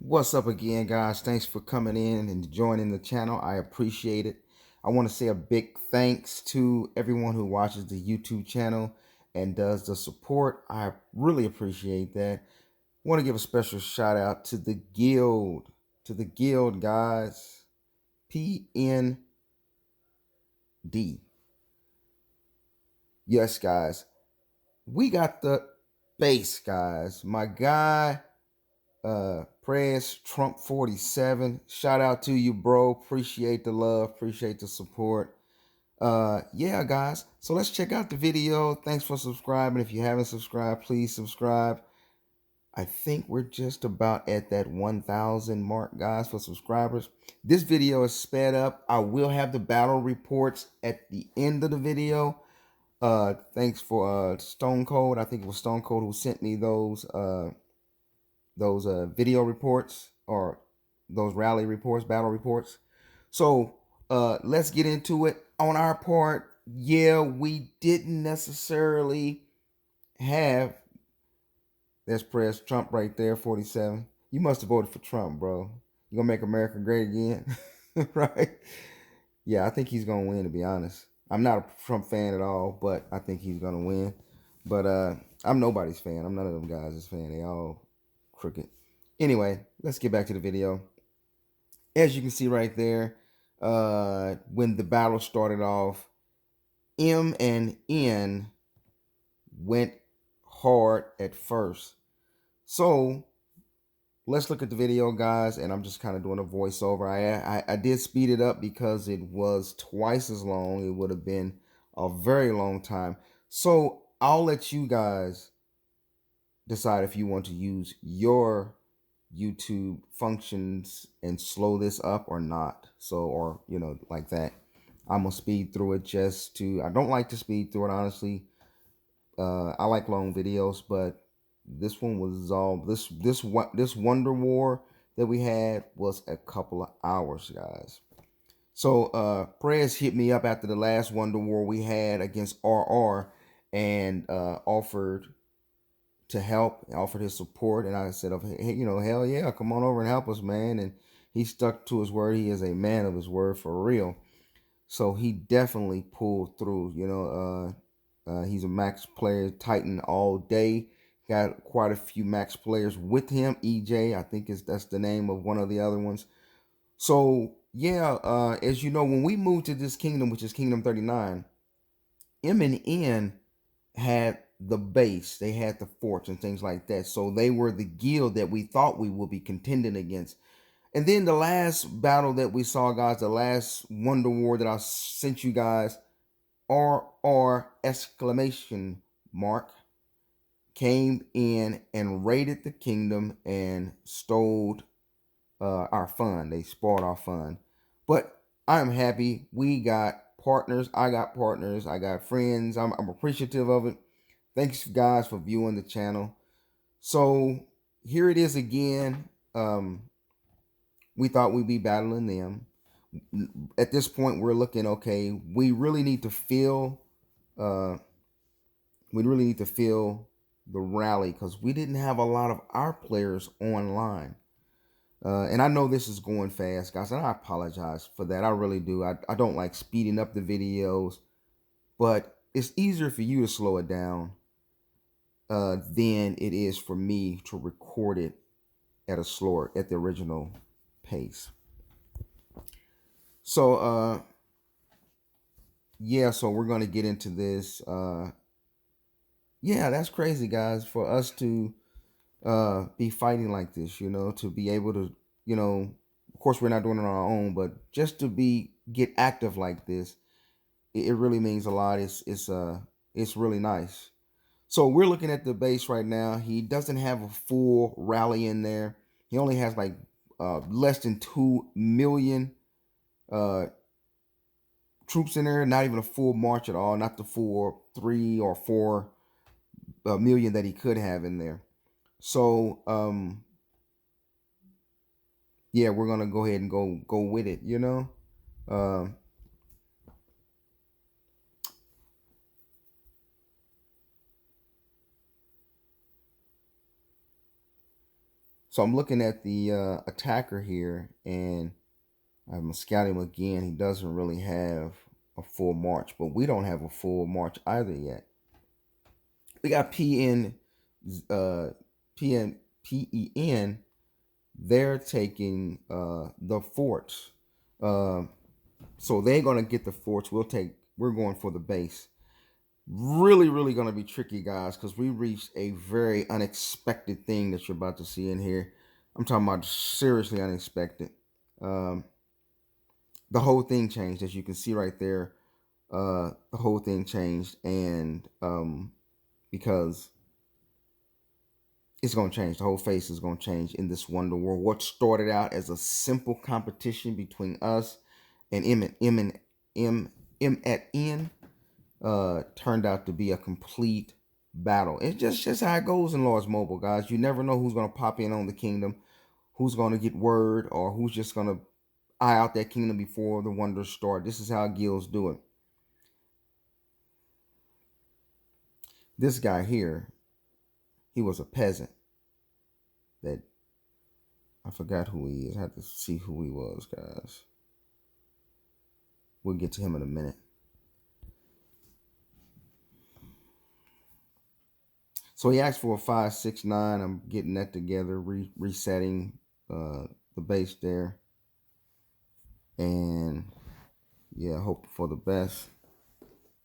What's up again, guys? Thanks for coming in and joining the channel. I appreciate it. I want to say a big thanks to everyone who watches the YouTube channel and does the support. I really appreciate that. I want to give a special shout out to the guild, guys. PND. Yes, guys. We got the base, guys. My guy, Prez Trump47, shout out to you, bro. Appreciate the love, appreciate the support. Yeah, guys, so let's check out the video. Thanks for subscribing. If you haven't subscribed, please subscribe. I think we're just about at that 1,000 mark, guys, for subscribers. This video is sped up. I will have the battle reports at the end of the video. Thanks for Stone Cold. I think it was Stone Cold who sent me those video reports, or those rally reports, battle reports. So let's get into it. On our part, yeah, we didn't necessarily have, there's Prez Trump right there, 47. You must have voted for Trump, bro. You gonna make America great again? Right? Yeah, I think he's gonna win, to be honest. I'm not a Trump fan at all, but I think he's gonna win. But I'm nobody's fan. I'm none of them guys' fan. They all crooked. Anyway, let's get back to the video. As you can see right there, when the battle started off, M and N went hard at first. So let's look at the video, guys, and I'm just kind of doing a voiceover. I did speed it up because it was twice as long. It would have been a very long time. So I'll let you guys decide if you want to use your YouTube functions and slow this up or not. So, or, you know, like that. I'm gonna speed through it just to, I don't like to speed through it, honestly. I like long videos, but this one was all, this Wonder War that we had was a couple of hours, guys. So Prez hit me up after the last Wonder War we had against RR and offered to help, offered his support, and I said, hey, you know, hell yeah, come on over and help us, man. And he stuck to his word. He is a man of his word for real. So he definitely pulled through. You know, he's a max player, Titan all day. Got quite a few max players with him. EJ, I think that's the name of one of the other ones. So yeah, as you know, when we moved to this kingdom, which is Kingdom 39, M and N had the base, they had the forts and things like that. So they were the guild that we thought we would be contending against. And then the last battle that we saw, guys, the last Wonder War that I sent you guys, RR exclamation mark, came in and raided the kingdom and stole our fun. They spoiled our fun. But I'm happy. We got partners. I got partners. I got friends. I'm appreciative of it. Thanks, guys, for viewing the channel. So here it is again. We thought we'd be battling them. At this point, we're looking okay. We really need to feel. We really need to feel the rally because we didn't have a lot of our players online. And I know this is going fast, guys, and I apologize for that. I really do. I don't like speeding up the videos, but it's easier for you to slow it down than it is for me to record it at the original pace. So, yeah, so we're going to get into this. Yeah, that's crazy, guys, for us to be fighting like this, you know, to be able to, you know, of course we're not doing it on our own, but just to get active like this, it really means a lot. It's really nice. So we're looking at the base right now. He doesn't have a full rally in there. He only has like less than 2 million troops in there, not even a full march at all, not the full 3 or 4 million that he could have in there. So yeah, we're gonna go ahead and go with it, you know. So I'm looking at the attacker here, and I'm scouting him again. He doesn't really have a full march, but we don't have a full march either yet. We got PN, PN, PEN. They're taking the forts. So they're gonna get the forts. We're going for the base. Really, really gonna be tricky, guys, because we reached a very unexpected thing that you're about to see in here. I'm talking about seriously unexpected. Um, the whole thing changed, as you can see right there. The whole thing changed, and because it's going to change. The whole face is going to change in this Wonder World. What started out as a simple competition between us and M at N turned out to be a complete battle. It's just how it goes in Lords Mobile, guys. You never know who's going to pop in on the kingdom, who's going to get word, or who's just going to eye out that kingdom before the wonders start. This is how guilds do it. This guy here, he was a peasant that I forgot who he is. I had to see who he was, guys. We'll get to him in a minute. So he asked for a 569. I'm getting that together, resetting the base there. And yeah, hope for the best.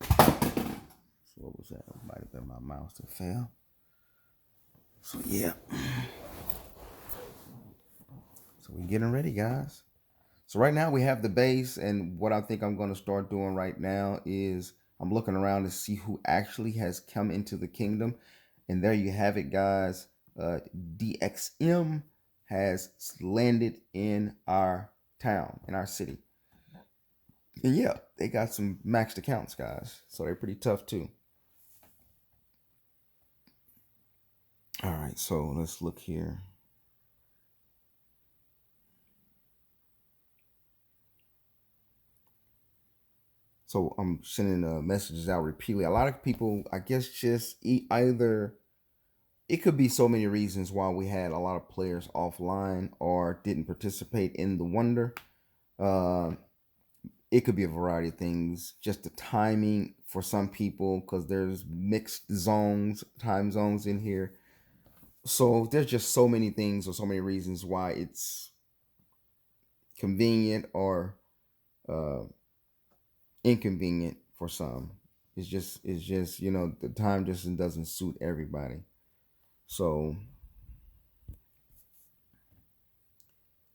So what was that? It might have been my mouse that fell. So yeah. So we're getting ready, guys. So right now we have the base, and what I think I'm going to start doing right now is I'm looking around to see who actually has come into the kingdom. And there you have it, guys. DxM has landed in our town, in our city. And yeah, they got some maxed accounts, guys. So they're pretty tough too. All right, so let's look here. So I'm sending messages out repeatedly. A lot of people, I guess, just either it could be so many reasons why we had a lot of players offline or didn't participate in the wonder. It could be a variety of things. Just the timing for some people, because there's mixed time zones in here. So there's just so many things or so many reasons why it's convenient or inconvenient for some. It's just the time just doesn't suit everybody. So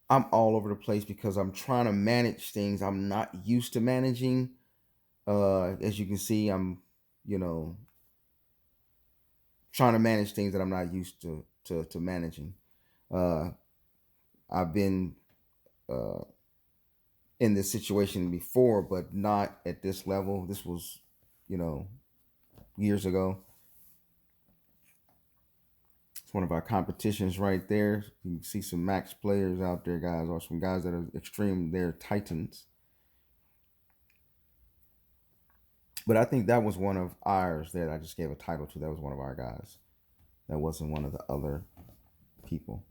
I'm all over the place because I'm trying to manage things I'm not used to managing. As you can see, I'm trying to manage things that I'm not used to managing. I've been in this situation before, but not at this level. This was, years ago. It's one of our competitions right there. You can see some max players out there, guys, or some guys that are extreme. They're titans. But I think that was one of ours that I just gave a title to. That was one of our guys. That wasn't one of the other people.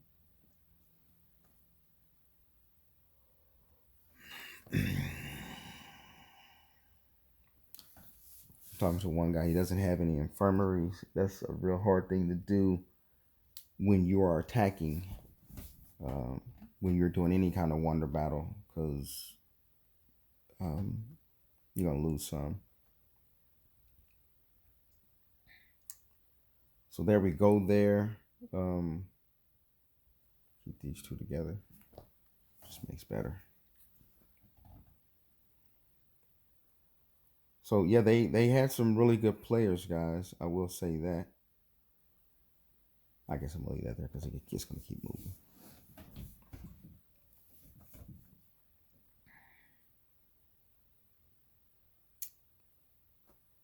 Talking to one guy, he doesn't have any infirmaries. That's a real hard thing to do when you are attacking, when you're doing any kind of wonder battle, because you're gonna lose some. So there we go there. Keep these two together. Just makes better. So yeah, they had some really good players, guys. I will say that. I guess I'm gonna leave that there because it's gonna keep moving.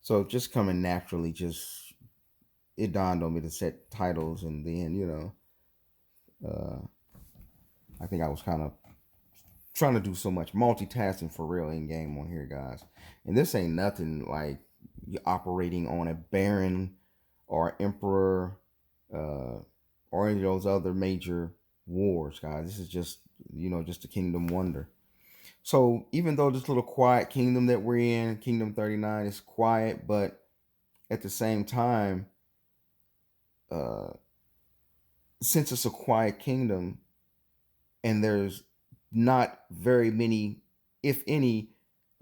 So just coming naturally, it dawned on me to set titles, and then I think I was kind of trying to do so much multitasking for real in game on here, guys. And this ain't nothing like you're operating on a Baron or Emperor or any of those other major wars, guys. This is just, just a kingdom wonder. So even though this little quiet kingdom that we're in, Kingdom 39, is quiet, but at the same time, uh, since it's a quiet kingdom and there's not very many, if any,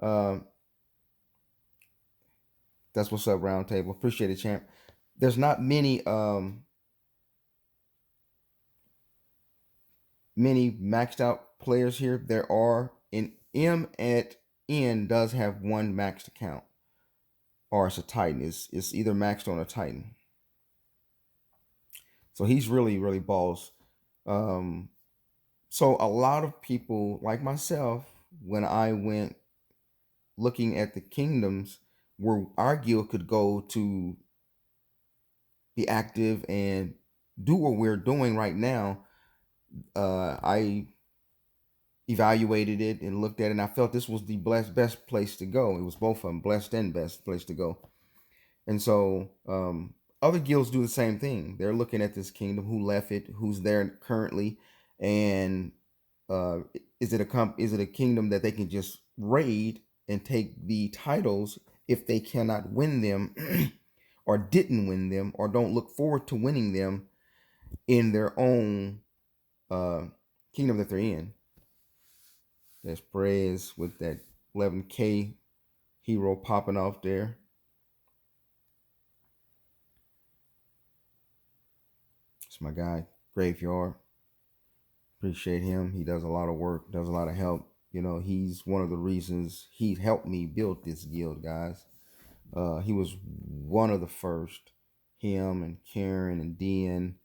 uh, that's what's up, round table. Appreciate it, champ. There's not many maxed out players here. There are, in M at N does have one maxed account, or it's a Titan. It's either maxed on a Titan. So he's really, really balls. So a lot of people like myself, when I went looking at the kingdoms where our guild could go to be active and do what we're doing right now, I evaluated it and looked at it, and I felt this was the best place to go. It was both of them, blessed and best place to go. And so other guilds do the same thing. They're looking at this kingdom, who left it, who's there currently, and is it a kingdom that they can just raid and take the titles if they cannot win them or didn't win them or don't look forward to winning them in their own kingdom that they're in. There's Prez with that 11K hero popping off there. It's my guy, Graveyard. Appreciate him. He does a lot of work, does a lot of help. He's one of the reasons he helped me build this guild, guys. He was one of the first. Him and Karen and Dean.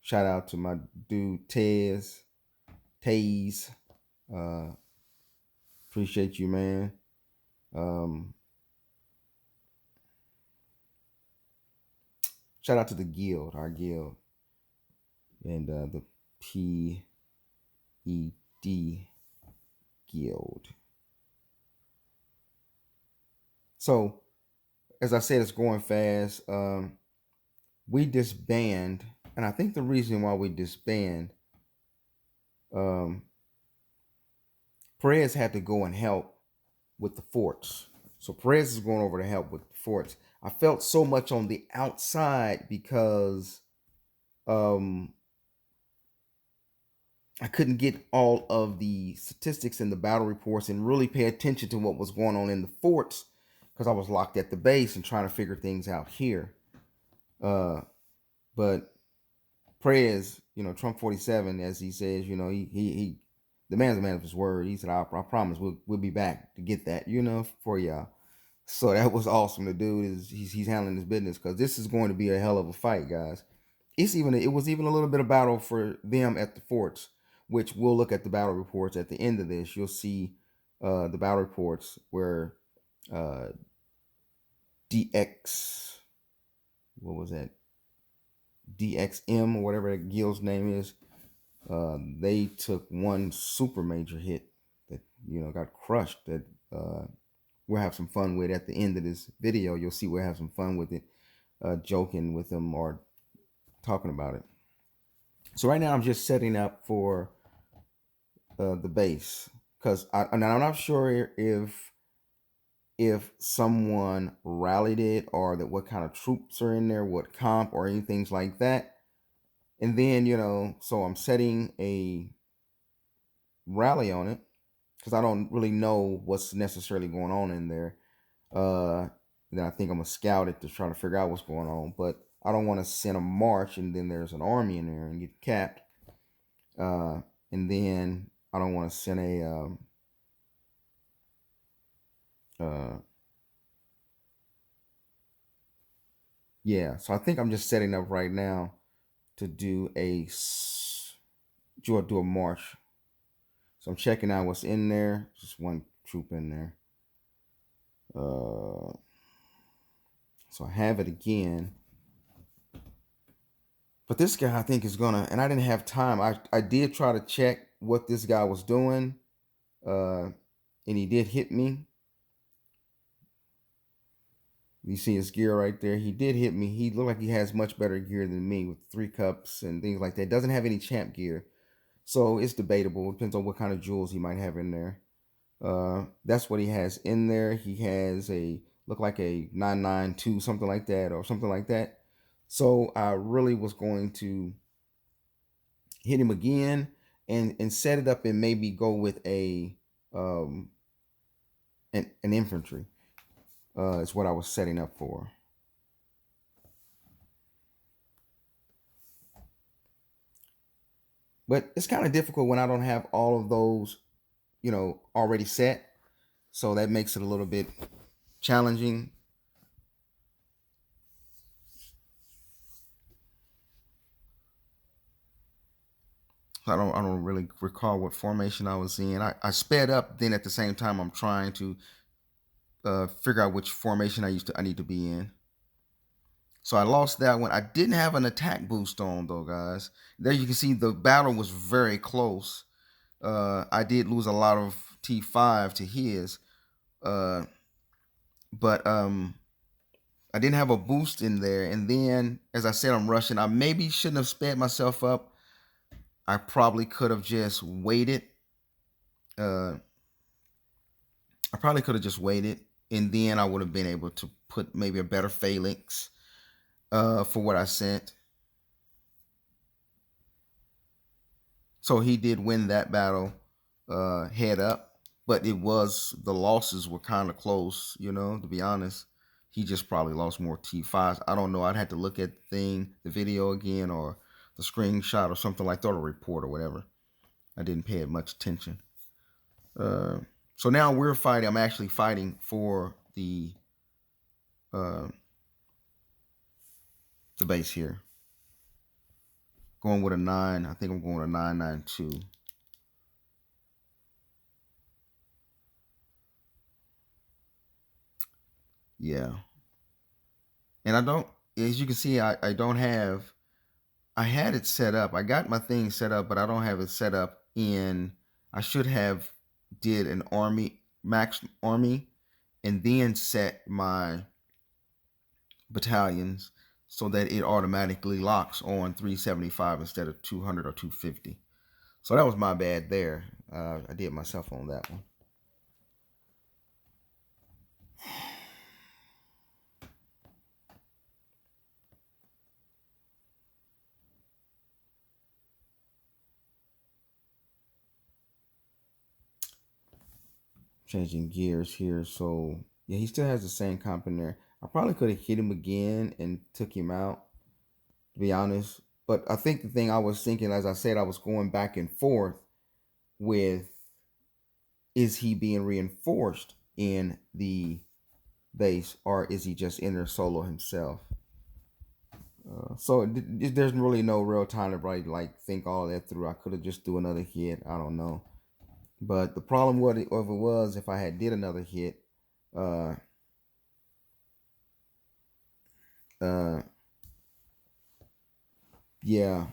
Shout out to my dude Taze. Appreciate you, man. Shout out to the guild, our guild, and the PED guild. So, as I said, it's going fast. We disband, and I think the reason why we disband, Prez had to go and help with the forts. So Prez is going over to help with the forts. I felt so much on the outside because I couldn't get all of the statistics in the battle reports and really pay attention to what was going on in the forts because I was locked at the base and trying to figure things out here. But Prez, Trump47, as he says, he the man's a man of his word. He said, I promise we'll be back to get that, for y'all. So that was awesome. The dude he's handling his business because this is going to be a hell of a fight, guys. It was even a little bit of battle for them at the forts, which we'll look at the battle reports at the end of this. You'll see the battle reports where DX, what was that? DxM or whatever that guild's name is. They took one super major hit that got crushed. That we'll have some fun with at the end of this video. You'll see we'll have some fun with it, joking with them or talking about it. So right now I'm just setting up for the base because I'm not sure if someone rallied it or that what kind of troops are in there, what comp or anything like that. And then, so I'm setting a rally on it because I don't really know what's necessarily going on in there. Then I think I'm going to scout it to try to figure out what's going on. But I don't want to send a march and then there's an army in there and get capped. And then I don't want to send yeah, so I think I'm just setting up right now to do a march. So I'm checking out what's in there. Just one troop in there. So I have it again. But this guy I think is gonna, and I didn't have time. I did try to check what this guy was doing. And he did hit me. You see his gear right there. He did hit me. He looked like he has much better gear than me with 3 cups and things like that. Doesn't have any champ gear. So it's debatable. Depends on what kind of jewels he might have in there. That's what he has in there. He has a look like a 992, something like that, or something like that. So I really was going to hit him again and set it up and maybe go with a an infantry. Is what I was setting up for. But it's kind of difficult when I don't have all of those, already set. So that makes it a little bit challenging. I don't really recall what formation I was in. I sped up, then at the same time I'm trying to figure out which formation I need to be in. So I lost that one. I didn't have an attack boost on though, guys. There you can see the battle was very close. I did lose a lot of T5 to his, but I didn't have a boost in there. And then, as I said, I'm rushing. I maybe shouldn't have sped myself up. I probably could have just waited. I probably could have just waited, and then I would have been able to put maybe a better phalanx for what I sent. So he did win that battle head up, but the losses were kind of close, to be honest. He just probably lost more T5s. I don't know. I'd have to look at the video again, or the screenshot or something like that, or report or whatever. I didn't pay it much attention. So now we're fighting. I'm actually fighting for the base here. Going with a 9. I think I'm going with a 992. Yeah. And I don't, as you can see, I don't have, I had it set up. I got my thing set up, but I don't have it set up I should have did an army, max army, and then set my battalions so that it automatically locks on 375 instead of 200 or 250. So that was my bad there. I did myself on that one. Changing gears here. So yeah, he still has the same comp in there. I probably could have hit him again and took him out, to be honest. But I think the thing I was thinking, as I said, I was going back and forth with, is he being reinforced in the base, or is he just in there solo himself? So there's really no real time to like think all that through. I could have just do another hit. I don't know. But the problem with it was if I had did another hit, yeah.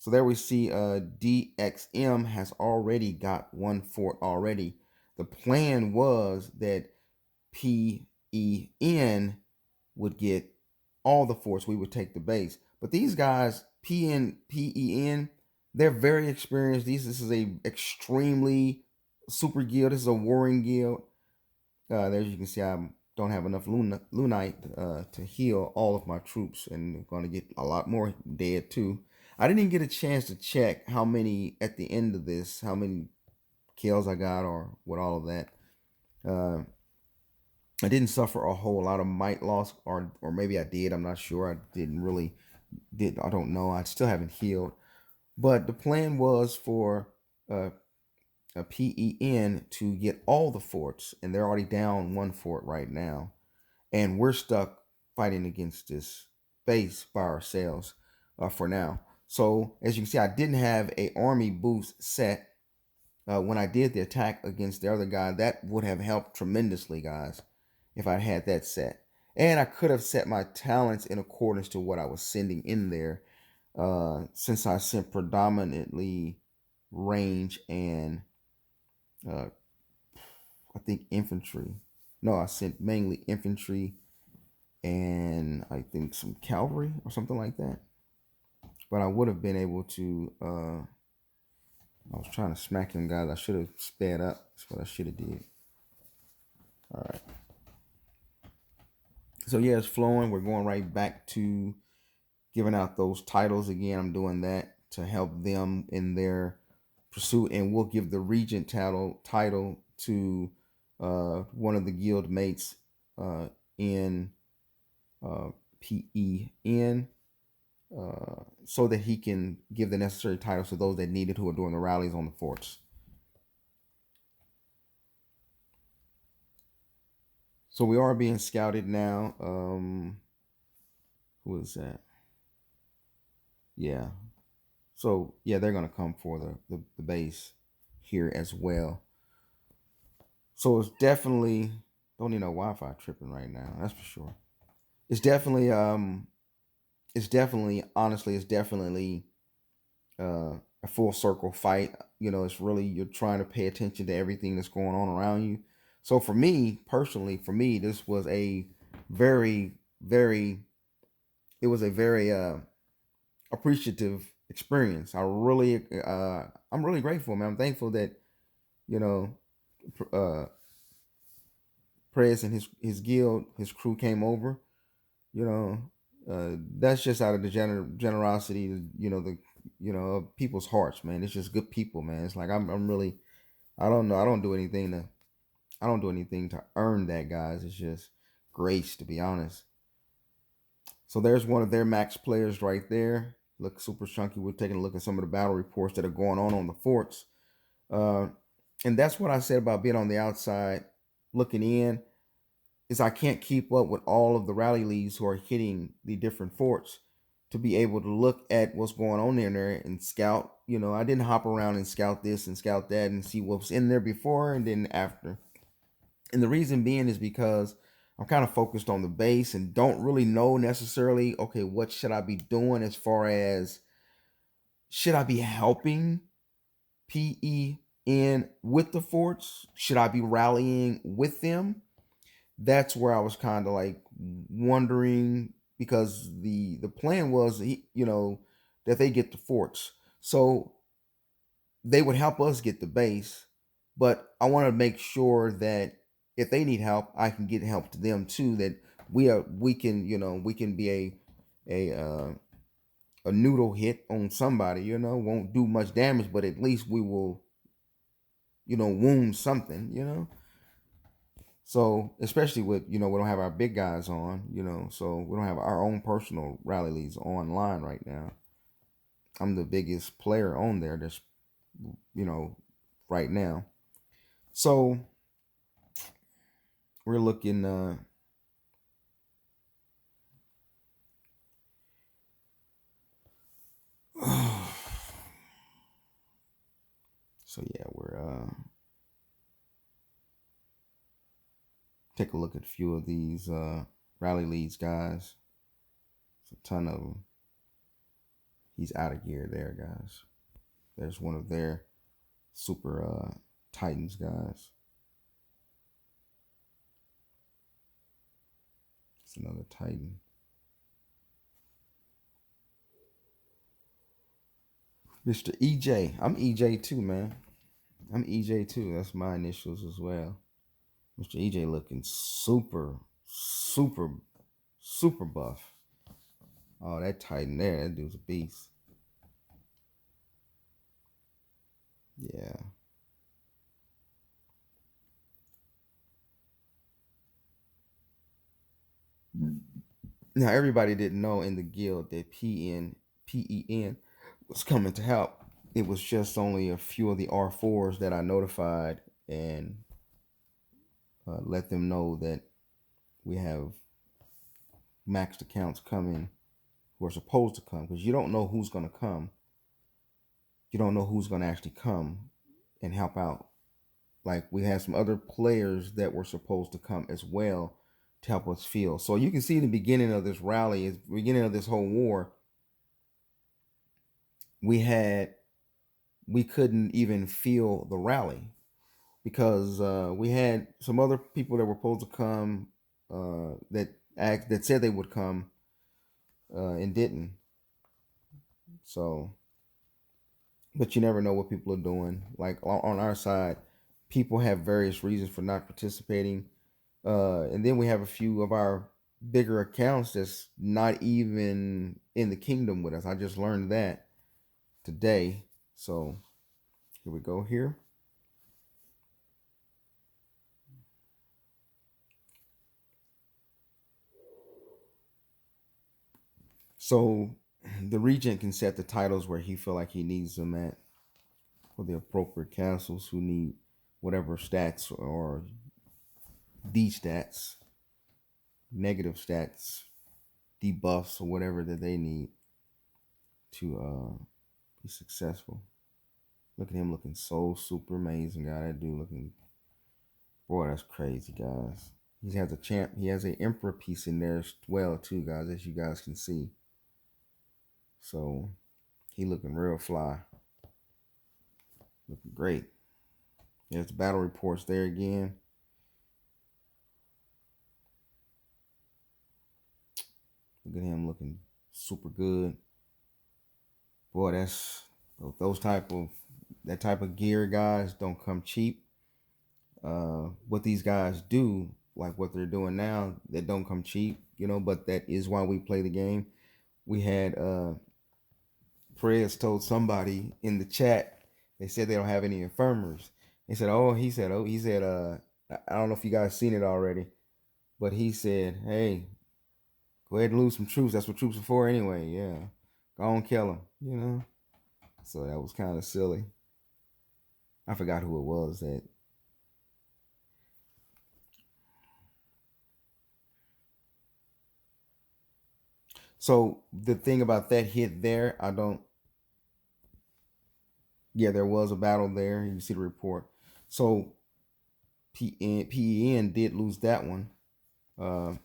So there we see DxM has already got 1 fort already. The plan was that PeN would get all the forts. We would take the base. But these guys, PeN, they're very experienced. This is a extremely super guild. This is a warring guild. There you can see I don't have enough Lunite to heal all of my troops, and I'm going to get a lot more dead too. I didn't even get a chance to check how many at the end of this, how many kills I got or what all of that. I didn't suffer a whole lot of might loss, or maybe I did. I'm not sure. I don't know. I still haven't healed. But the plan was for a PeN to get all the forts, and they're already down 1 fort right now. And we're stuck fighting against this base by ourselves for now. So as you can see, I didn't have a army boost set when I did the attack against the other guy. That would have helped tremendously, guys, if I had that set. And I could have set my talents in accordance to what I was sending in there, since I sent predominantly range and I think infantry. No, I sent mainly infantry and I think some cavalry or something like that. But I would have been able to. I was trying to smack him, guys. I should have sped up. That's what I should have did. All right. So yeah, it's flowing. We're going right back to giving out those titles again. I'm doing that to help them in their pursuit, and we'll give the regent title to one of the guild mates in PEN, so that he can give the necessary titles to those that need it who are doing the rallies on the forts. So we are being scouted now. Who is that? Yeah. So yeah, they're gonna come for the base here as well. So it's definitely don't need no Wi-Fi tripping right now. That's for sure. It's definitely honestly it's definitely a full circle fight. You know, it's really you're trying to pay attention to everything that's going on around you. So for me personally, this was a very it was a very appreciative experience. I'm really grateful, man. I'm thankful that you know uh Prez and his guild, his crew came over. You know, that's just out of the generosity, of people's hearts, man. It's just good people, man. It's like I'm really, I don't know, I don't do anything to earn that, guys. It's just grace, to be honest. So there's one of their max players right there. Look super chunky. We're taking a look at some of the battle reports that are going on the forts. And that's what I said about being on the outside looking in, is I can't keep up with all of the rally leads who are hitting the different forts to be able to look at what's going on in there and scout. You know, I didn't hop around and scout this and scout that and see what was in there before and then after. And the reason being is because I'm kind of focused on the base and don't really know necessarily, okay, what should I be doing as far as should I be helping PEN with the forts? Should I be rallying with them? That's where I was kind of like wondering, because the plan was that they get the forts. So they would help us get the base, but I want to make sure that if they need help, I can get help to them too. That we can be a noodle hit on somebody. Won't do much damage, but at least we will wound something. So especially with we don't have our big guys on. So we don't have our own personal rally leads online right now. I'm the biggest player on there. That's right now. So we're looking so yeah, we're take a look at a few of these rally leads, guys. It's a ton of them. He's out of gear there, guys. There's one of their super Titans, guys. It's another Titan. Mr. EJ. I'm EJ too, man. I'm EJ too. That's my initials as well. Mr. EJ looking super buff. Oh, that Titan there. That dude's a beast. Yeah. Now everybody didn't know in the guild that PEN was coming to help. It was just only a few of the R4s that I notified and let them know that we have maxed accounts coming who are supposed to come, because you don't know who's going to come. You don't know who's going to actually come and help out. Like we had some other players that were supposed to come as well to help us feel. So you can see in the beginning of this rally, beginning of this whole war, we couldn't even feel the rally because we had some other people that were supposed to come that that said they would come and didn't. So, but you never know what people are doing. Like on our side, people have various reasons for not participating. And then we have a few of our bigger accounts that's not even in the kingdom with us. I just learned that today. So here we go here. So the regent can set the titles where he feel like he needs them at for the appropriate councils who need whatever stats or D-stats, negative stats, debuffs, or whatever that they need to be successful. Look at him looking so super amazing, guy. That dude looking, boy, that's crazy, guys. He has a champ. He has an emperor piece in there as well, too, guys, as you guys can see. So he looking real fly, looking great. There's the battle reports there again. Look at him looking super good. Boy, that's that type of gear, guys, don't come cheap. What these guys do, like what they're doing now, that don't come cheap, but that is why we play the game. We had Prez told somebody in the chat, they said they don't have any infirmers. He said, I don't know if you guys seen it already, but he said, hey, go ahead and lose some troops. That's what troops are for anyway. Yeah. Go on, kill them, So that was kind of silly. I forgot who it was that. So the thing about that hit there, yeah, there was a battle there. You can see the report. So PEN did lose that one. So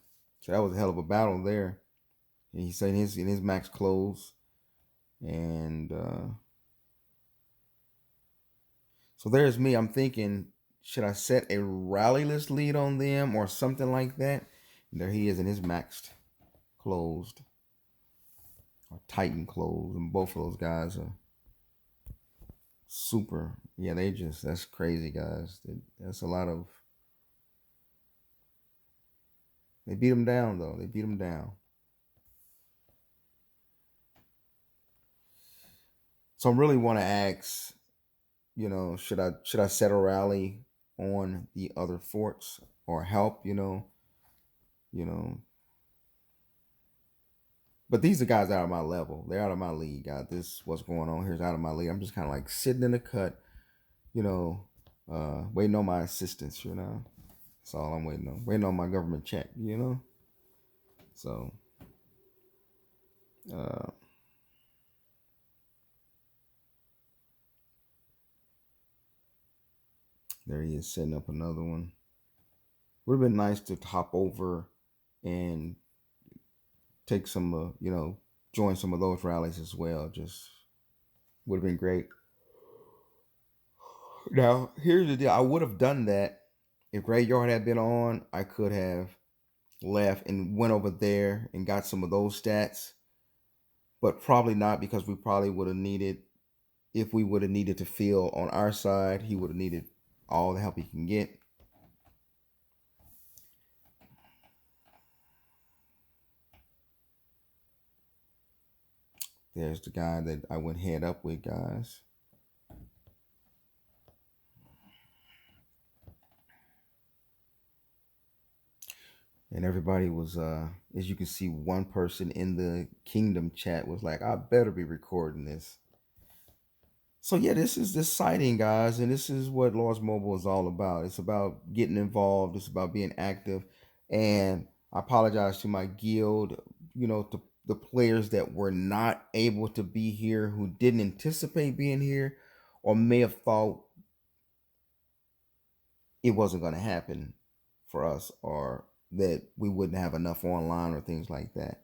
that was a hell of a battle there. And he said in his max close. And so there's me. I'm thinking, should I set a rally list lead on them or something like that? And there he is in his maxed closed. Or Titan closed. And both of those guys are super. Yeah, that's crazy, guys. That's a lot of. They beat them down, though. They beat them down. So I really want to ask, should I set a rally on the other forts or help, you know. But these are guys out of my level. They're out of my league. This what's going on here is out of my league. I'm just kind of like sitting in the cut, waiting on my assistance, That's all I'm waiting on. Waiting on my government check, So uh there he is setting up another one. Would have been nice to hop over and take some, join some of those rallies as well. Just would have been great. Now, here's the deal. I would have done that if Graveyard had been on. I could have left and went over there and got some of those stats, but probably not because we probably would have needed, if we would have needed to fill on our side, he would have needed all the help he can get. There's the guy that I went head up with, guys. And everybody was, as you can see, one person in the Kingdom chat was like, I better be recording this. So yeah, this is this sighting, guys, and this is what Lords Mobile is all about. It's about getting involved. It's about being active. And I apologize to my guild, to the players that were not able to be here, who didn't anticipate being here, or may have thought it wasn't going to happen for us, or that we wouldn't have enough online or things like that.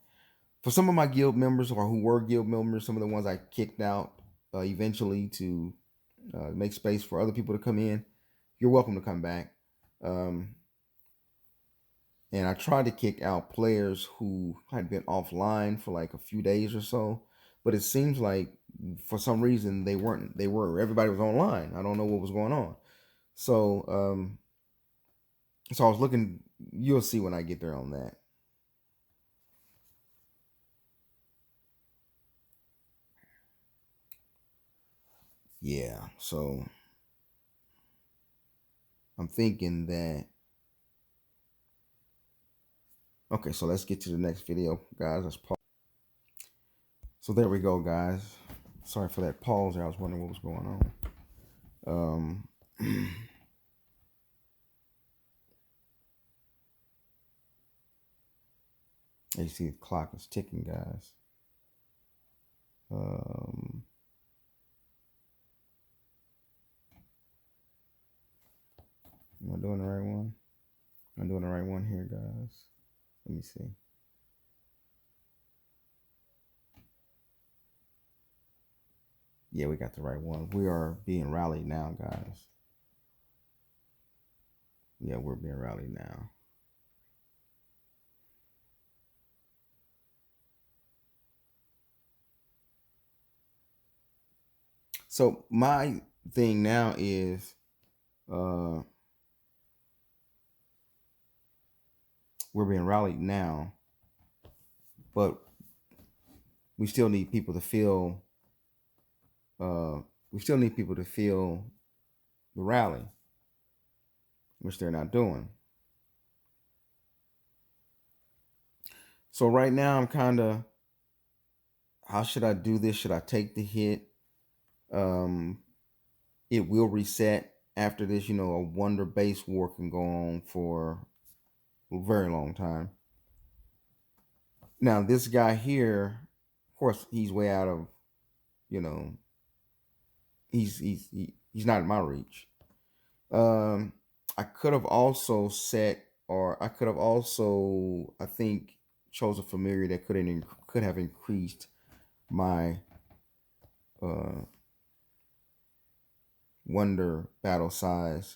For some of my guild members or who were guild members, some of the ones I kicked out eventually to make space for other people to come in, you're welcome to come back. and I tried to kick out players who had been offline for like a few days or so, but it seems like for some reason they weren't. They were. Everybody was online. I don't know what was going on. So so I was looking. You'll see when I get there on that. Yeah. So I'm thinking that. Okay, so let's get to the next video, guys. Let's pause. So there we go, guys. Sorry for that pause there. I was wondering what was going on. You see the clock is ticking, guys. Am I doing the right one? I'm doing the right one here, guys. Let me see. Yeah, we got the right one. We are being rallied now, guys. Yeah, we're being rallied now. So my thing now is we're being rallied now, but we still need people to feel the rally, which they're not doing. So right now I'm kind of, how should I do this? Should I take the hit? It will reset after this. You know, a wonder base war can go on for a very long time. Now this guy here, of course, he's way out of, you know, he's not in my reach. I could have also set, or I could have also, I think, chose a familiar that could have increased my wonder battle size.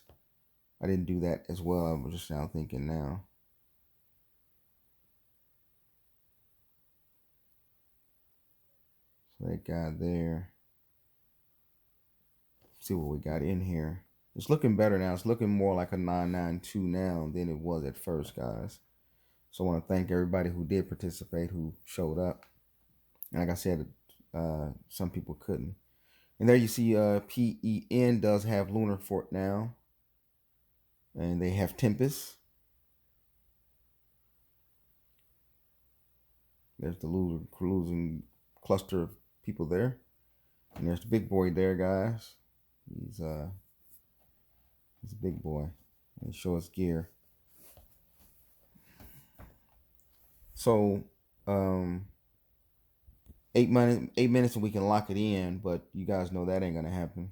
I didn't do that as well. I'm just now thinking now. So that guy there. See what we got in here. It's looking better now. It's looking more like a 992 now than it was at first, guys. So I want to thank everybody who did participate, who showed up. And like I said, some people couldn't. And there you see PEN does have Lunar Fort now. And they have Tempest. There's the losing cluster of people there. And there's the big boy there, guys. He's a big boy. And show us gear. So 8 minutes and we can lock it in, but you guys know that ain't gonna happen.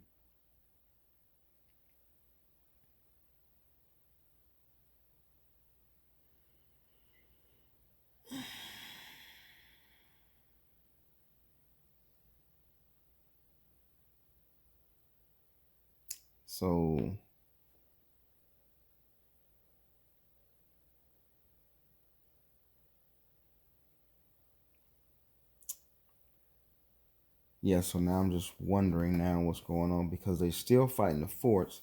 So yeah, so now I'm just wondering now what's going on, because they're still fighting the forts.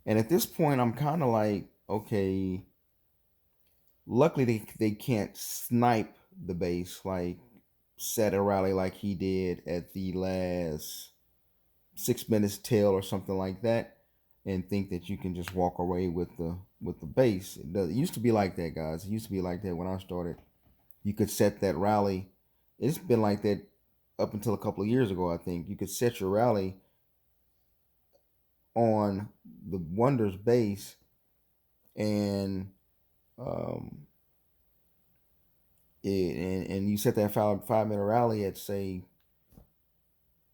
And at this point, I'm kind of like, okay, luckily they can't snipe the base, like set a rally like he did at the last 6 minutes tail or something like that, and think that you can just walk away with the base. It used to be like that, guys. It used to be like that when I started. You could set that rally. It's been like that up until a couple of years ago, I think. You could set your rally on the Wonders base, and and you set that 5 minute rally at, say,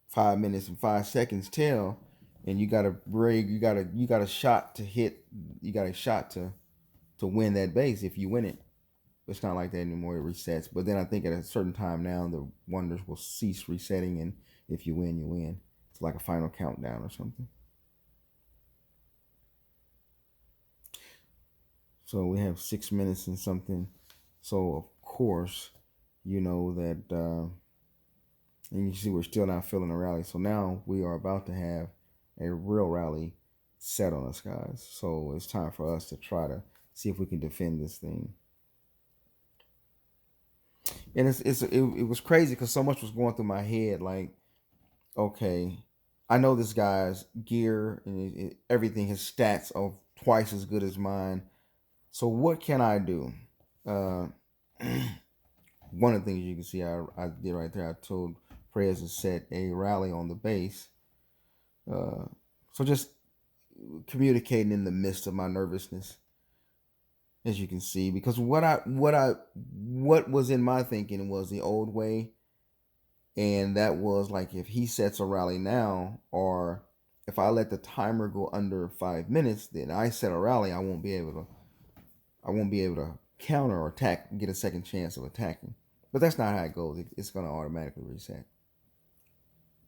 5 minutes and 5 seconds tail, and you got a shot to hit. You got a shot to win that base if you win it. It's not like that anymore. It resets. But then I think at a certain time now, the Wonders will cease resetting, and if you win, you win. It's like a final countdown or something. So we have 6 minutes and something. So of course, you know that, and you see we're still not feeling a rally. So now we are about to have a real rally set on us, guys. So it's time for us to try to see if we can defend this thing. And it was crazy because so much was going through my head. Like, okay, I know this guy's gear and everything, his stats are twice as good as mine. So what can I do? Uh, one of the things you can see I did right there, I told Prez to set a rally on the base. So just communicating in the midst of my nervousness, as you can see, because what was in my thinking was the old way, and that was like if he sets a rally now, or if I let the timer go under 5 minutes, then I set a rally, I won't be able to counter or attack, get a second chance of attacking. But that's not how it goes. It's going to automatically reset.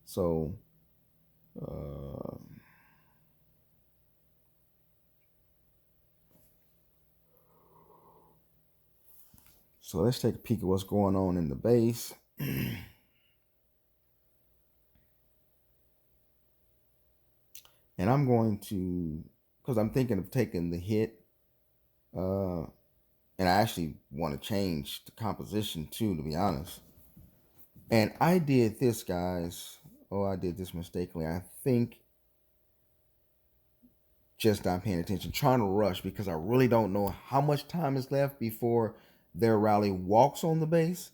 So, so let's take a peek at what's going on in the base. And I'm going to, because I'm thinking of taking the hit, and I actually want to change the composition too, to be honest. And I did this, guys. Oh, I did this mistakenly. I think just not paying attention, trying to rush because I really don't know how much time is left before their rally walks on the base.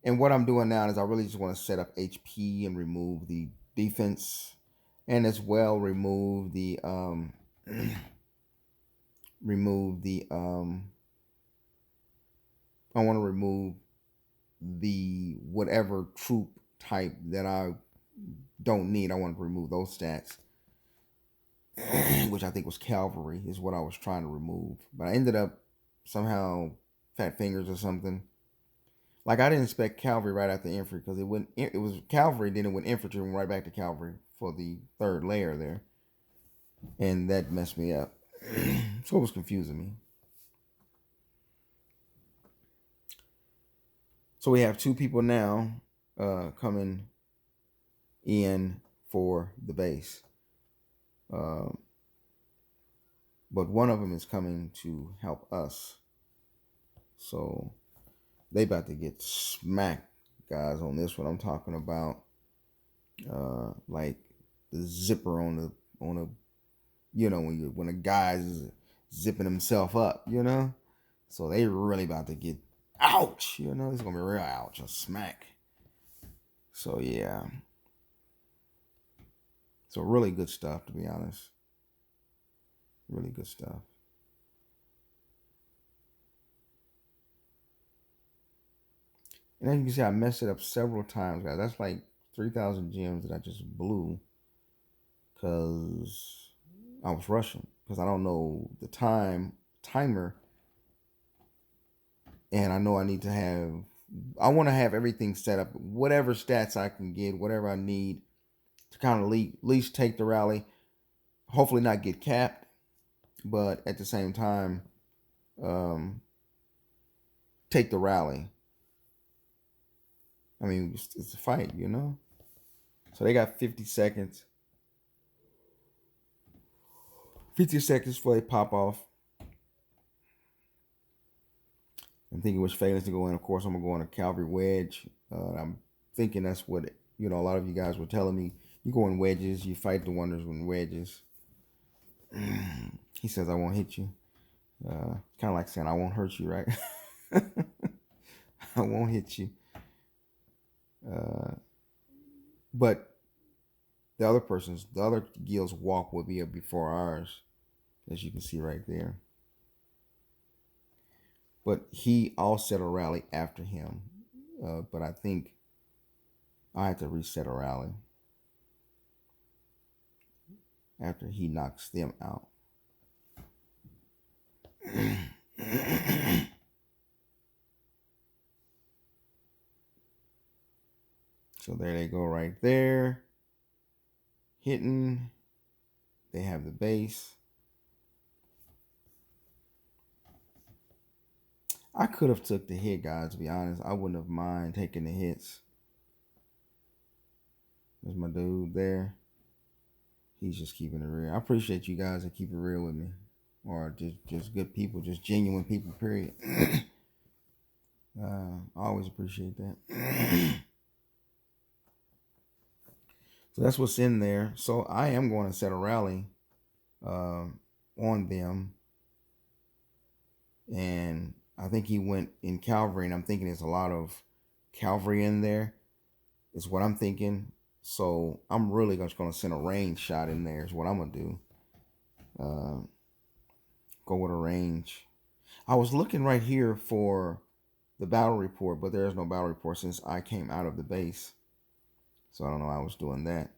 And what I'm doing now is I really just want to set up HP and remove the defense, and as well remove the I want to remove the whatever troop type that I don't need. I want to remove those stats, which I think was cavalry is what I was trying to remove. But I ended up somehow fat fingers or something. Like I didn't expect cavalry right after infantry because it was cavalry, then it went infantry and right back to cavalry for the third layer there. And that messed me up. So it was confusing me. So we have two people now coming in for the base. But one of them is coming to help us. So they about to get smacked, guys, on this one. I'm talking about like the zipper on a when a guy's zipping himself up, So they really about to get ouch, It's gonna be real ouch, a smack. So yeah. So really good stuff, to be honest. Really good stuff. And as you can see, I messed it up several times, guys. That's like 3,000 gems that I just blew because I was rushing. Because I don't know the timer, and I know I want to have everything set up, whatever stats I can get, whatever I need to kind of at least take the rally. Hopefully not get capped, but at the same time, take the rally. I mean, it's a fight, So they got 50 seconds. 50 seconds before they pop off. I'm thinking which phalanx to go in. Of course, I'm going to go on a cavalry wedge. I'm thinking that's what, a lot of you guys were telling me. You go in wedges. You fight the wonders in wedges. He says, I won't hit you. Kind of like saying, I won't hurt you, right? I won't hit you. But the other guild's walk will be up before ours, as you can see right there. But I'll set a rally after him. But I think I have to reset a rally after he knocks them out. So there they go right there. Hitting. They have the base. I could have took the hit, guys, to be honest. I wouldn't have mind taking the hits. There's my dude there. He's just keeping it real. I appreciate you guys that keep it real with me. Or just good people, just genuine people, period. I always appreciate that. So that's what's in there. So I am going to set a rally on them. And I think he went in Calvary, and I'm thinking there's a lot of Calvary in there, is what I'm thinking. So I'm really just going to send a range shot in there is what I'm going to do. Go with a range. I was looking right here for the battle report, but there is no battle report since I came out of the base. So I don't know why I was doing that.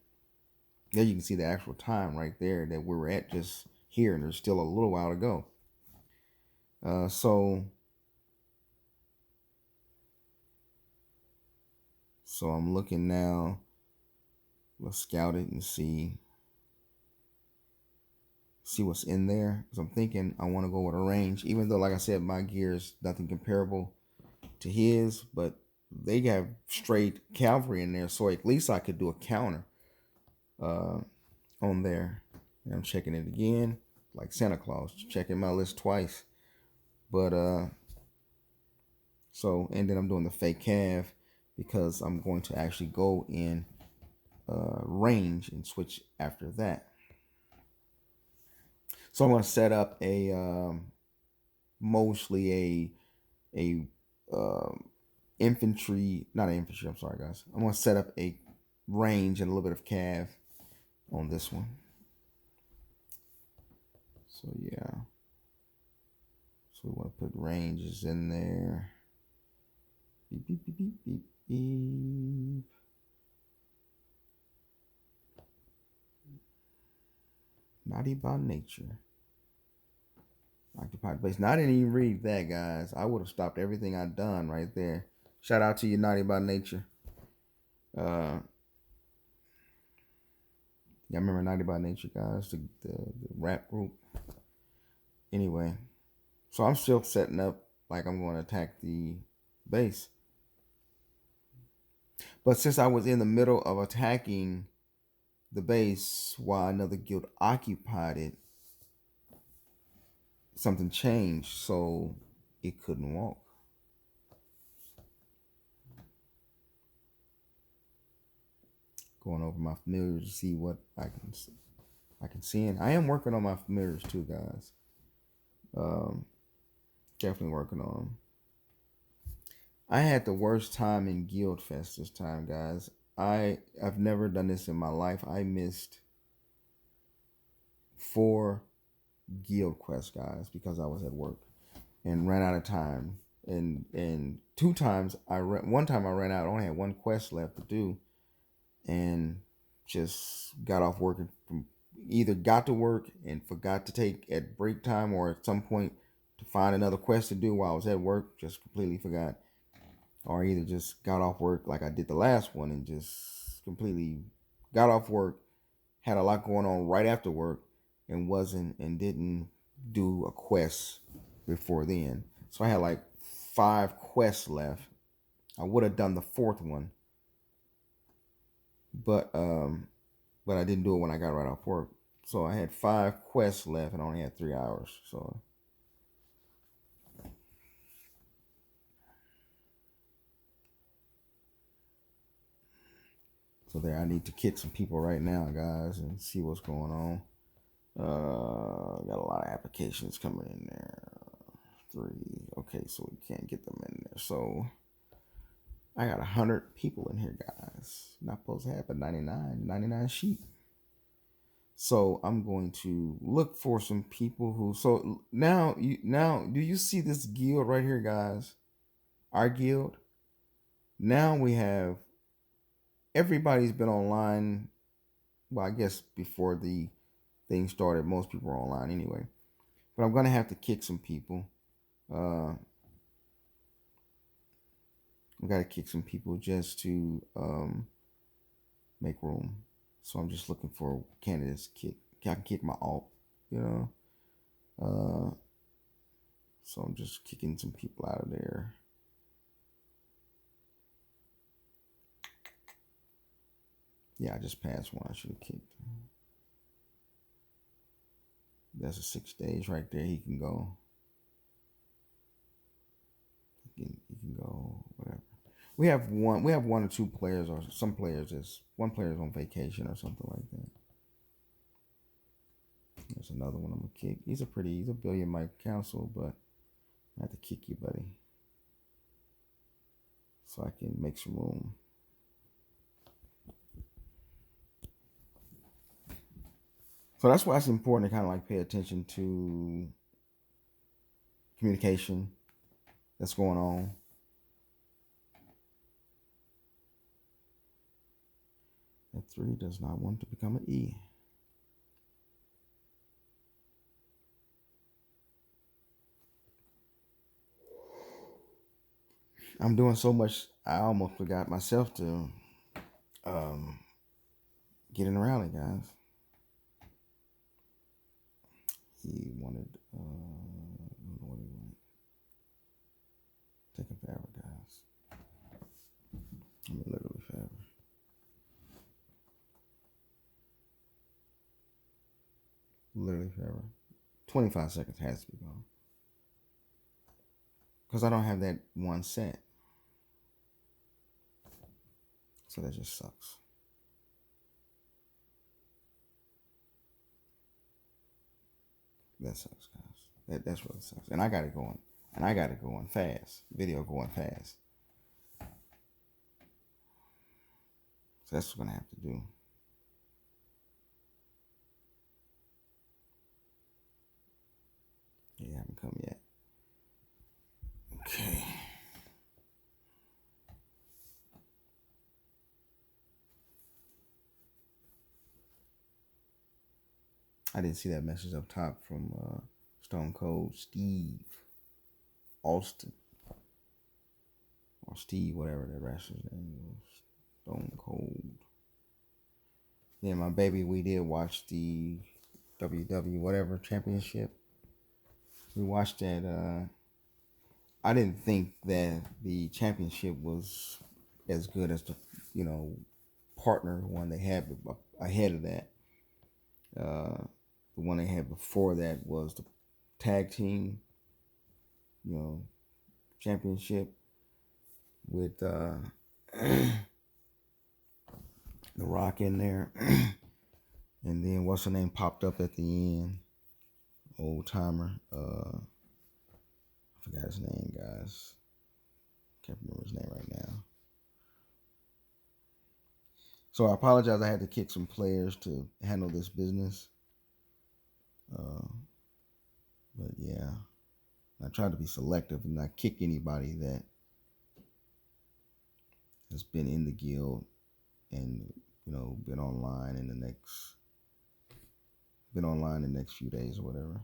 There you can see the actual time right there that we were at just here, and there's still a little while to go. So I'm looking now. Let's scout it and see what's in there. Because I'm thinking I want to go with a range, even though, like I said, my gear is nothing comparable to his, but they have straight cavalry in there, so at least I could do a counter on there. And I'm checking it again, like Santa Claus, checking my list twice. But so, and then I'm doing the fake cav because I'm going to actually go in range and switch after that. So I'm going to set up a mostly a infantry, not an infantry, I'm sorry guys. I'm going to set up a range and a little bit of cav on this one. So yeah. So we want to put ranges in there. Beep, beep, beep, beep, beep, beep. Naughty by nature. Occupied base. Now I didn't even read that, guys. I would have stopped everything I'd done right there. Shout out to you, Naughty by Nature. Yeah, I remember Naughty by Nature, guys, the rap group. Anyway, so I'm still setting up like I'm going to attack the base. But since I was in the middle of attacking the base while another guild occupied it, something changed, so it couldn't walk. Going over my familiars to see what I can see. And I am working on my familiars too, guys. Definitely working on them. I had the worst time in Guild Fest this time, guys. I've never done this in my life. I missed 4 guild quests, guys, because I was at work and ran out of time. And 2 times one time I ran out. I only had 1 quest left to do, and just got off work from either got to work and forgot to take at break time, or at some point to find another quest to do while I was at work, just completely forgot, or either just got off work like I did the last one and just completely got off work, had a lot going on right after work, and didn't do a quest before then. So I had like 5 quests left. I would have done the 4th one, but I didn't do it when I got right off work. So I had 5 quests left and only had 3 hours. So there, I need to kick some people right now, guys, and see what's going on. Got a lot of applications coming in there. 3. Okay, so we can't get them in there. So I got 100 people in here, guys. Not supposed to have a 99 sheep. So I'm going to look for some people who. So now, do you see this guild right here, guys? Our guild. Now we have everybody's been online. Well, I guess before the thing started, most people were online anyway. But I'm gonna have to kick some people. I gotta kick some people just to make room. So I'm just looking for candidates to kick. I can kick my alt, you know. So I'm just kicking some people out of there. Yeah, I just passed one. I should have kicked. That's a 6 days right there. He can go. He can go whatever. We have one or two players, or some players is one player is on vacation or something like that. There's another one I'm gonna kick. He's a billion mic council, but I have to kick you, buddy, so I can make some room. So that's why it's important to kind of like pay attention to communication that's going on. That 3 does not want to become an E. I'm doing so much, I almost forgot myself to get in the rally, guys. He wanted, I don't know what he wanted. Taking forever, guys. I mean, literally forever. Literally forever. 25 seconds has to be gone. Because I don't have that one set. So that just sucks. That sucks, guys. That's really sucks. And I got it going. And I got it going fast. Video going fast. So that's what I'm going to have to do. They haven't come yet. Okay. I didn't see that message up top from Stone Cold Steve Austin. Or Steve, whatever that wrestler's name was. Stone Cold. Yeah, my baby, we did watch the WW whatever championship. We watched that. I didn't think that the championship was as good as the, partner one they had ahead of that. The one they had before that was the tag team, championship with The Rock in there. And then what's her name popped up at the end? Old timer. I forgot his name, guys. Can't remember his name right now. So I apologize. I had to kick some players to handle this business. But yeah, I tried to be selective and not kick anybody that has been in the guild and been online the next few days or whatever.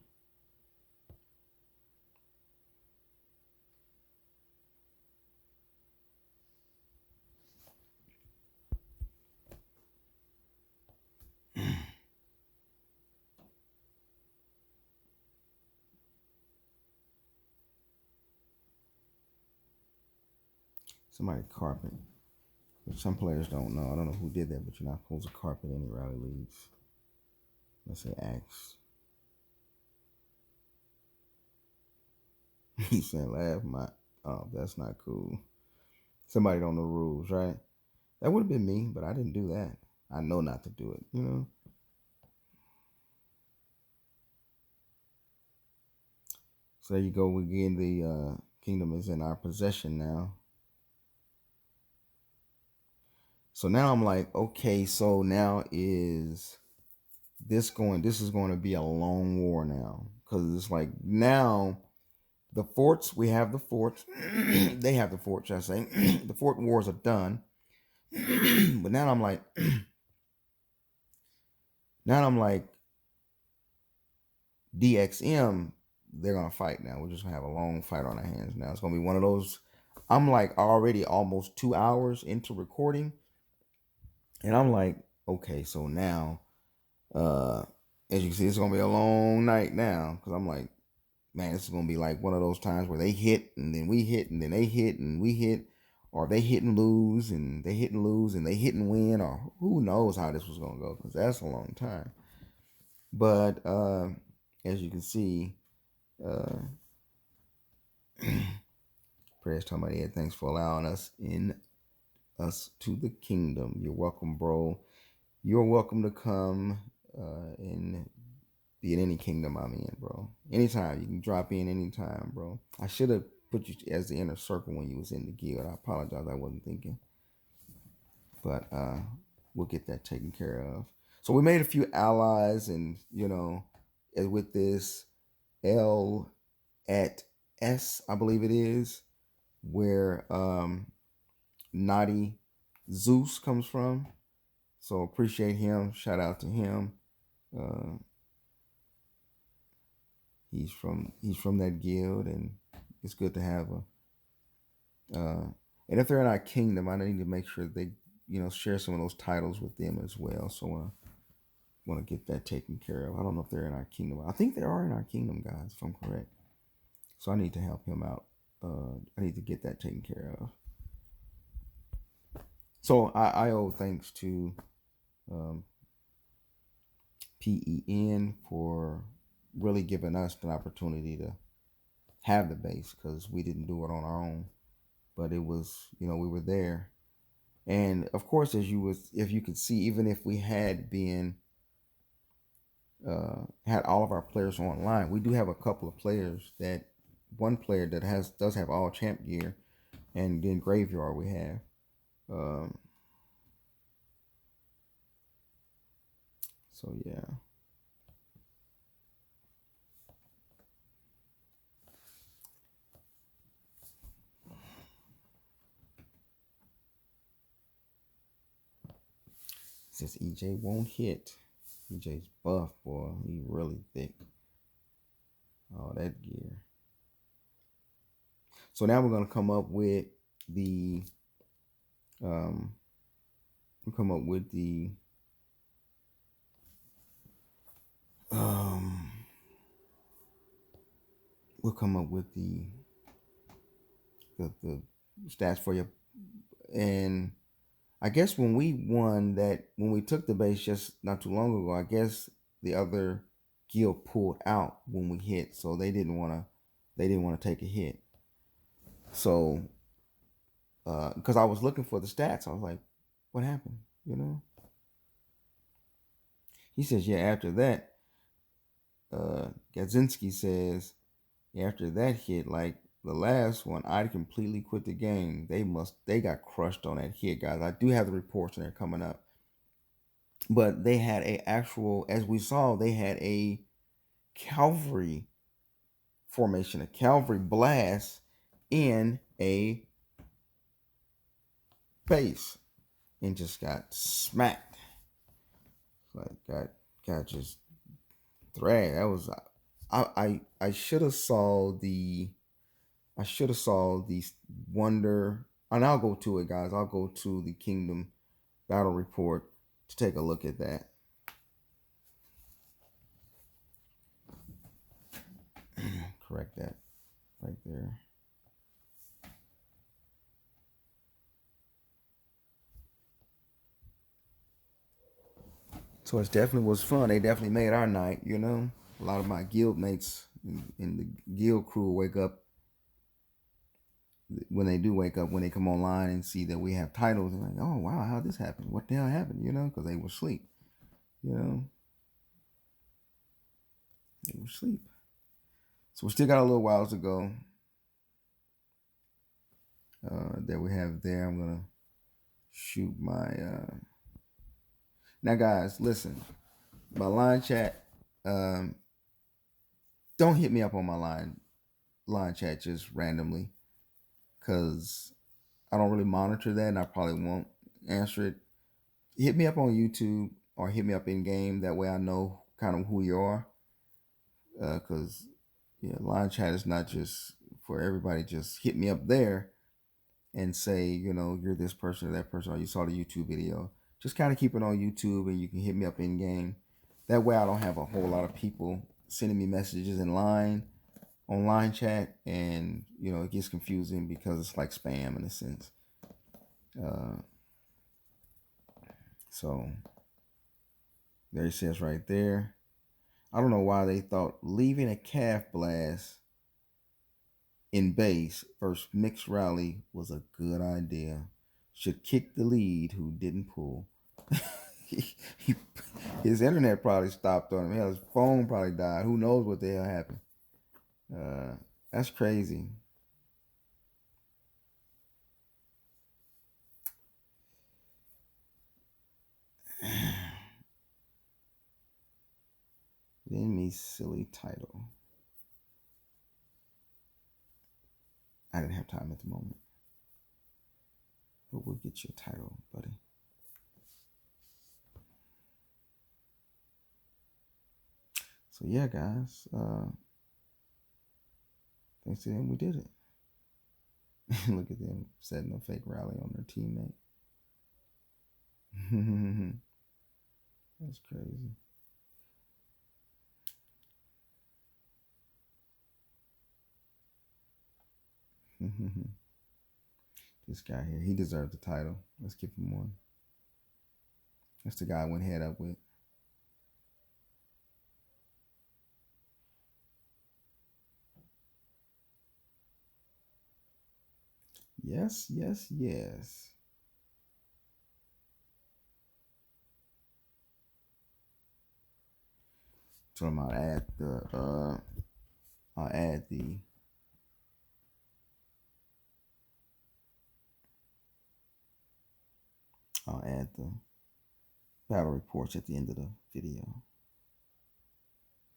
Somebody carpet, which some players don't know. I don't know who did that, but you're not supposed to carpet any rally leads. Let's say axe. He said, laugh my, oh, that's not cool. Somebody don't know rules, right? That would have been me, but I didn't do that. I know not to do it, So there you go. Again, the kingdom is in our possession now. So now I'm like, okay, so now this is going to be a long war now. Because it's like now the forts, we have the forts. They have the forts, I say. The fort wars are done. But now I'm like, DxM, they're going to fight now. We're just going to have a long fight on our hands now. It's going to be one of those. I'm like already almost 2 hours into recording. And I'm like, okay, so now, as you can see, it's going to be a long night now. Because I'm like, man, this is gonna be like one of those times where they hit and then we hit and then they hit and we hit, or they hit and lose and they hit and lose and they hit and win, or who knows how this was gonna go, because that's a long time. But as you can see, Prez talking about, yeah, thanks for allowing us to the kingdom. You're welcome, bro. You're welcome to come and be in any kingdom I'm in, bro. Anytime. You can drop in anytime, bro. I should have put you as the inner circle when you was in the guild. I apologize. I wasn't thinking. But we'll get that taken care of. So we made a few allies, and, you know, with this L at S, I believe it is, where Naughty Zeus comes from. So appreciate him. Shout out to him. He's from that guild, and it's good to have a. And if they're in our kingdom, I need to make sure they, you know, share some of those titles with them as well. So I want to get that taken care of. I don't know if they're in our kingdom. I think they are in our kingdom, guys, if I'm correct. So I need to help him out. I need to get that taken care of. So I owe thanks to PEN for really giving us the opportunity to have the base, because we didn't do it on our own, but it was, you know, we were there. And of course, if you could see, even if we had been had all of our players online, we do have a couple of players, that one player that does have all champ gear, and then graveyard we have. So yeah. Since EJ won't hit. EJ's buff, boy. He really thick. All that gear. So now we're gonna come up with the we'll come up with the stats for you. And I guess when we took the base just not too long ago, I guess the other guild pulled out when we hit, so they didn't want to take a hit. So because I was looking for the stats, I was like, what happened, you know? He says, yeah, after that, Gadzinski says, after that hit, like the last one, I completely quit the game. They got crushed on that hit, guys. I do have the reports, and they're coming up. But they had as we saw, they had a cavalry formation, a cavalry blast in a base, and just got smacked. Like got just thrashed. That was I should have saw the wonder, and I'll go to it, guys. I'll go to the Kingdom battle report to take a look at that. Correct that right there. So it definitely was fun. They definitely made our night, you know. A lot of my guild mates in the guild crew wake up when they do wake up, when they come online and see that we have titles, and like, oh wow, how this happened? What the hell happened? You know, because they were asleep. You know, they were asleep. So we still got a little while to go. That we have there. I'm gonna shoot my. Now, guys, listen. My line chat. Don't hit me up on my line chat just randomly, because I don't really monitor that, and I probably won't answer it. Hit me up on YouTube or hit me up in game. That way I know kind of who you are. Because line chat is not just for everybody. Just hit me up there and say, you know, you're this person or that person, or you saw the YouTube video. Just kind of keep it on YouTube, and you can hit me up in game. That way I don't have a whole lot of people sending me messages in line, online chat, and it gets confusing because it's like spam in a sense. So there it says right there. I don't know why they thought leaving a calf blast in base versus mixed rally was a good idea. Should kick the lead who didn't pull. His internet probably stopped on him. Hell, his phone probably died. Who knows what the hell happened? That's crazy. Then me silly title. I didn't have time at the moment. But we'll get your title, buddy. So yeah, guys. Thanks to them, we did it. Look at them setting a fake rally on their teammate. That's crazy. This guy here, he deserved the title. Let's give him one. That's the guy I went head up with. Yes, yes, yes. So I'm gonna add the I'll add the battle reports at the end of the video.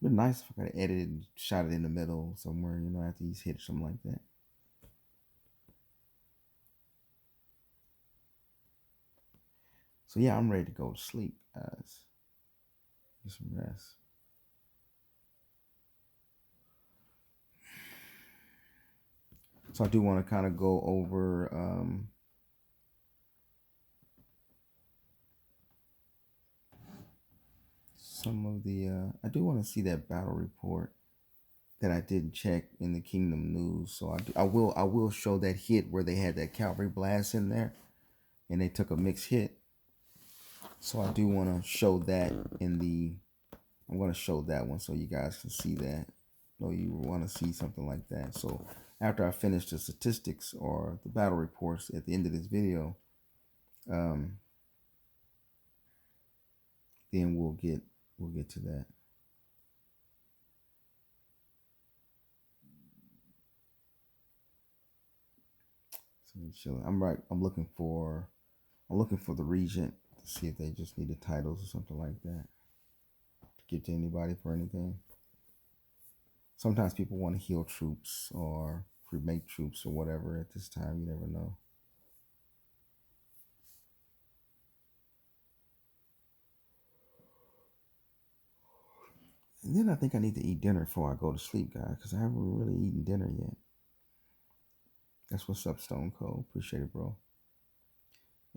It'd be nice if I could edit it and shot it in the middle somewhere, after he's hit or something like that. So yeah, I'm ready to go to sleep, guys. Get some rest. So I do want to kind of go over some of the I do want to see that battle report that I didn't check in the Kingdom News. So I will show that hit where they had that cavalry blast in there and they took a mixed hit. So I do want to show that I'm going to show that one so you guys can see that. Know you want to see something like that. So after I finish the statistics or the battle reports at the end of this video, then we'll get to that. So I'm looking for the Regent to see if they just needed titles or something like that to give to anybody for anything. Sometimes people want to heal troops or cremate troops or whatever at this time. You never know. And then I think I need to eat dinner before I go to sleep, guys, because I haven't really eaten dinner yet. That's what's up, Stone Cold. Appreciate it, bro.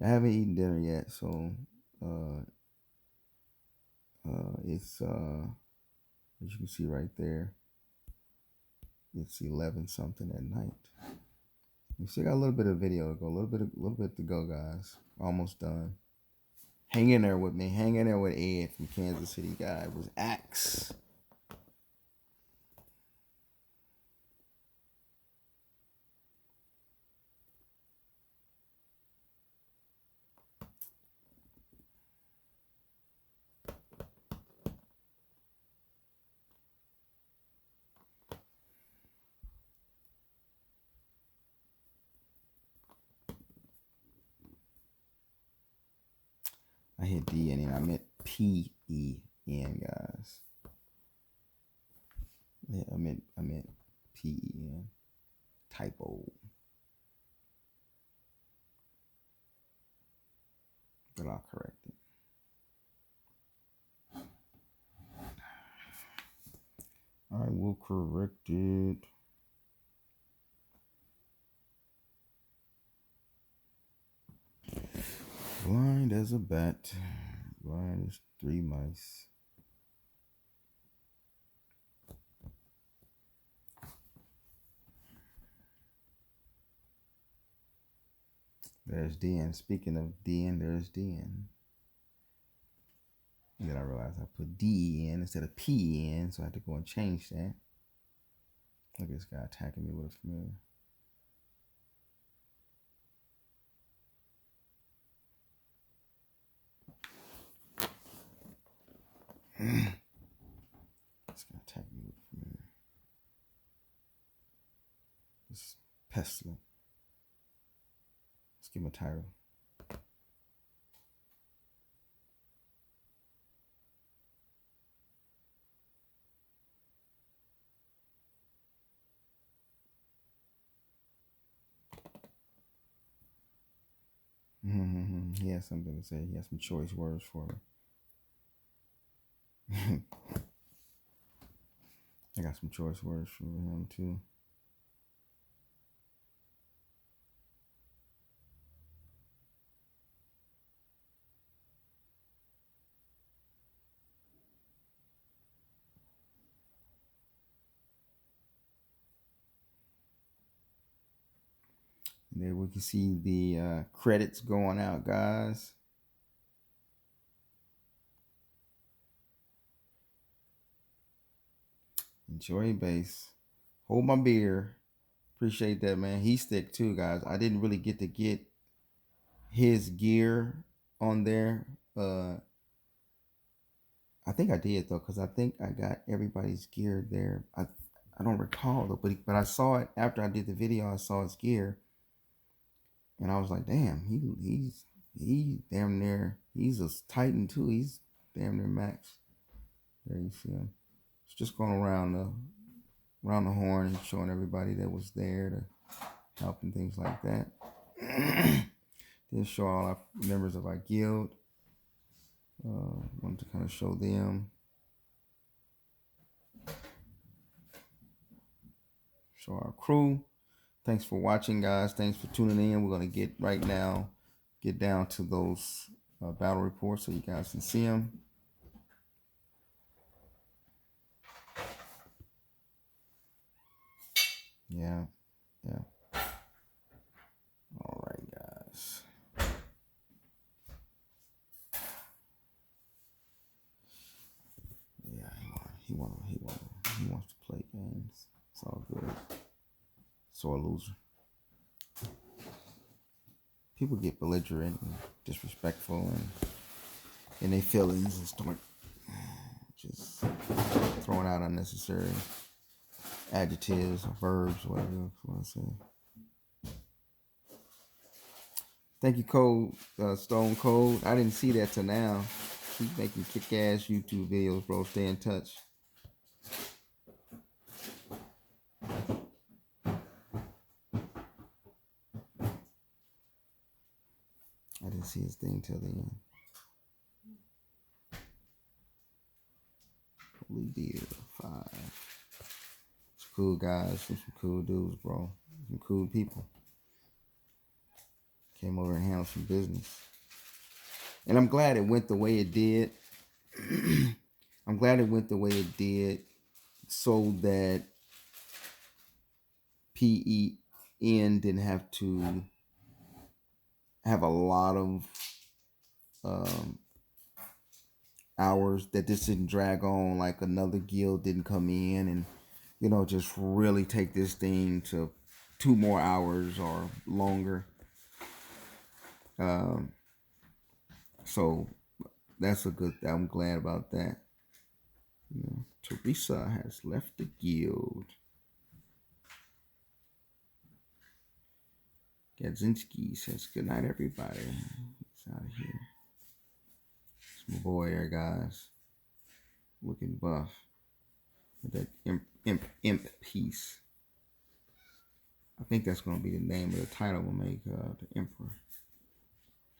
I haven't eaten dinner yet, so it's as you can see right there, it's 11 something at night. We still got a little bit of video to go, a little bit to go, guys. Almost done. Hang in there with me. Hang in there with Ed from Kansas City, guy. It was Axe. I hit D-N and I meant P-E-N, guys. Yeah, I meant P-E-N. Typo. But I'll correct it. I will correct it. Blind as a bat. Blind as 3 mice. There's DN. Speaking of DN, there's DN. And then I realized I put DEN instead of PEN, so I had to go and change that. Look at this guy attacking me with a familiar. This guy attacking me with a familiar. This is pestilent. Let's give him a title. He has something to say. He has some choice words for me. I got some choice words for him too. And there we can see the credits going out, guys. Enjoy base. Hold my beer. Appreciate that, man. He stick too, guys. I didn't really get to get his gear on there. I think I did though, because I think I got everybody's gear there. I don't recall though, but I saw it after I did the video. I saw his gear, and I was like, damn, he damn near, he's a Titan too. He's damn near max. There you see him. It's just going around the horn and showing everybody that was there to help and things like that. Then show all our members of our guild. Wanted to kind of show them. Show our crew. Thanks for watching, guys. Thanks for tuning in. We're going to get down to those battle reports so you guys can see them. Yeah. All right, guys. Yeah, he wants to play games. It's all good. So a loser. People get belligerent and disrespectful and in their feelings and start just throwing out unnecessary adjectives or verbs, whatever you want to say. Thank you, Stone Cold. I didn't see that till now. Keep making kick-ass YouTube videos, bro. Stay in touch. I didn't see his thing till the end. Holy dear, 5. It's cool guys. Some cool dudes, bro. Some cool people. Came over and handled some business. And I'm glad it went the way it did. I'm glad it went the way it did so that PEN didn't have to have a lot of hours, that this didn't drag on like another guild didn't come in and, you know, just really take this thing to 2 more hours or longer. So that's a good, I'm glad about that. You know, Teresa has left the guild. Gadzinski says good night, everybody. He's out of here. It's my boy there, guys. Looking buff. With that imp piece. I think that's going to be the name of the title we'll make, the Emperor.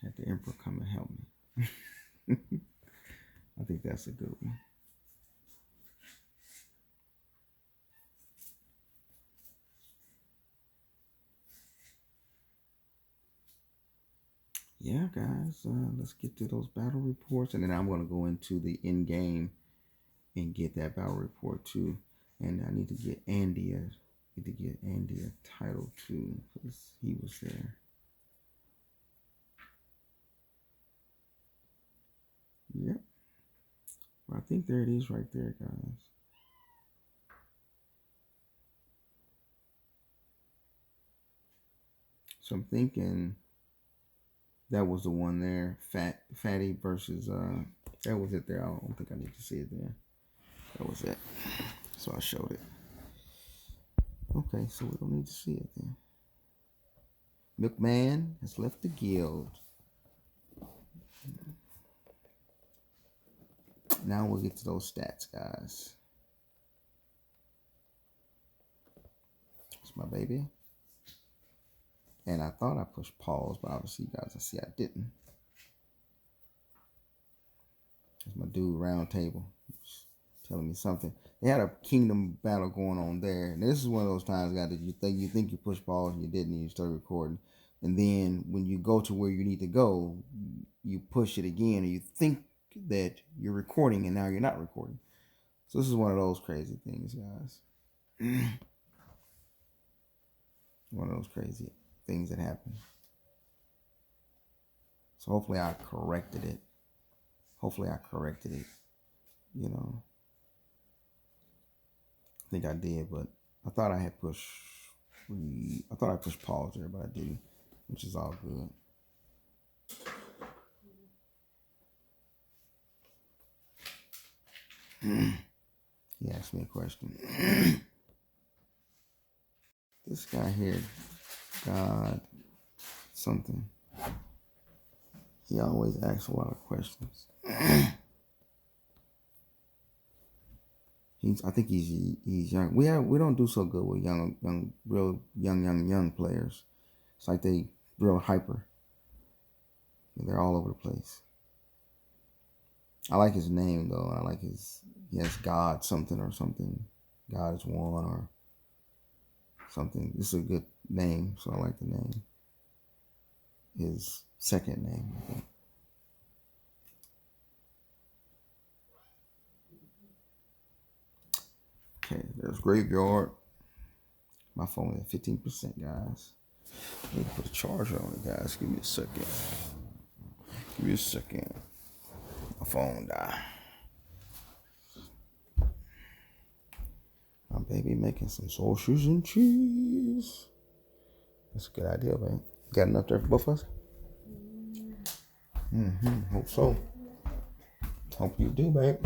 Had the Emperor come and help me. I think that's a good one. Yeah, guys, let's get to those battle reports, and then I'm going to go into the end game and get that battle report too. And I need to get Andy a title too, because he was there. Yep. I think there it is right there, guys. So I'm thinking that was the one there. Fatty versus that was it there. I don't think I need to see it there. That was it. So I showed it. Okay, so we don't need to see it then. McMahon has left the guild. Now we'll get to those stats, guys. It's my baby. And I thought I pushed pause, but obviously, you guys, I see I didn't. It's my dude round table telling me something. They had a kingdom battle going on there. And this is one of those times, guys, that you think you push pause and you didn't, and you start recording. And then when you go to where you need to go, you push it again, and you think that you're recording, and now you're not recording. So this is one of those crazy things, guys. One of those crazy things that happen. So hopefully I corrected it. You know. I think I did, but I thought I had pushed pause there, but I didn't, which is all good. He asked me a question. This guy here, God something. He always asks a lot of questions. I think he's young. We don't do so good with real young players. It's like they real hyper. They're all over the place. I like his name though. I like he has God something or something. God is one or something. This is a good name, so I like the name. His second name, I think. Okay, there's Graveyard. My phone is at 15%, guys. I need to put a charger on it, guys. Give me a second. My phone died. My baby making some sausage and cheese. That's a good idea, babe. Got enough there for both of us? Hope so. Hope you do, babe.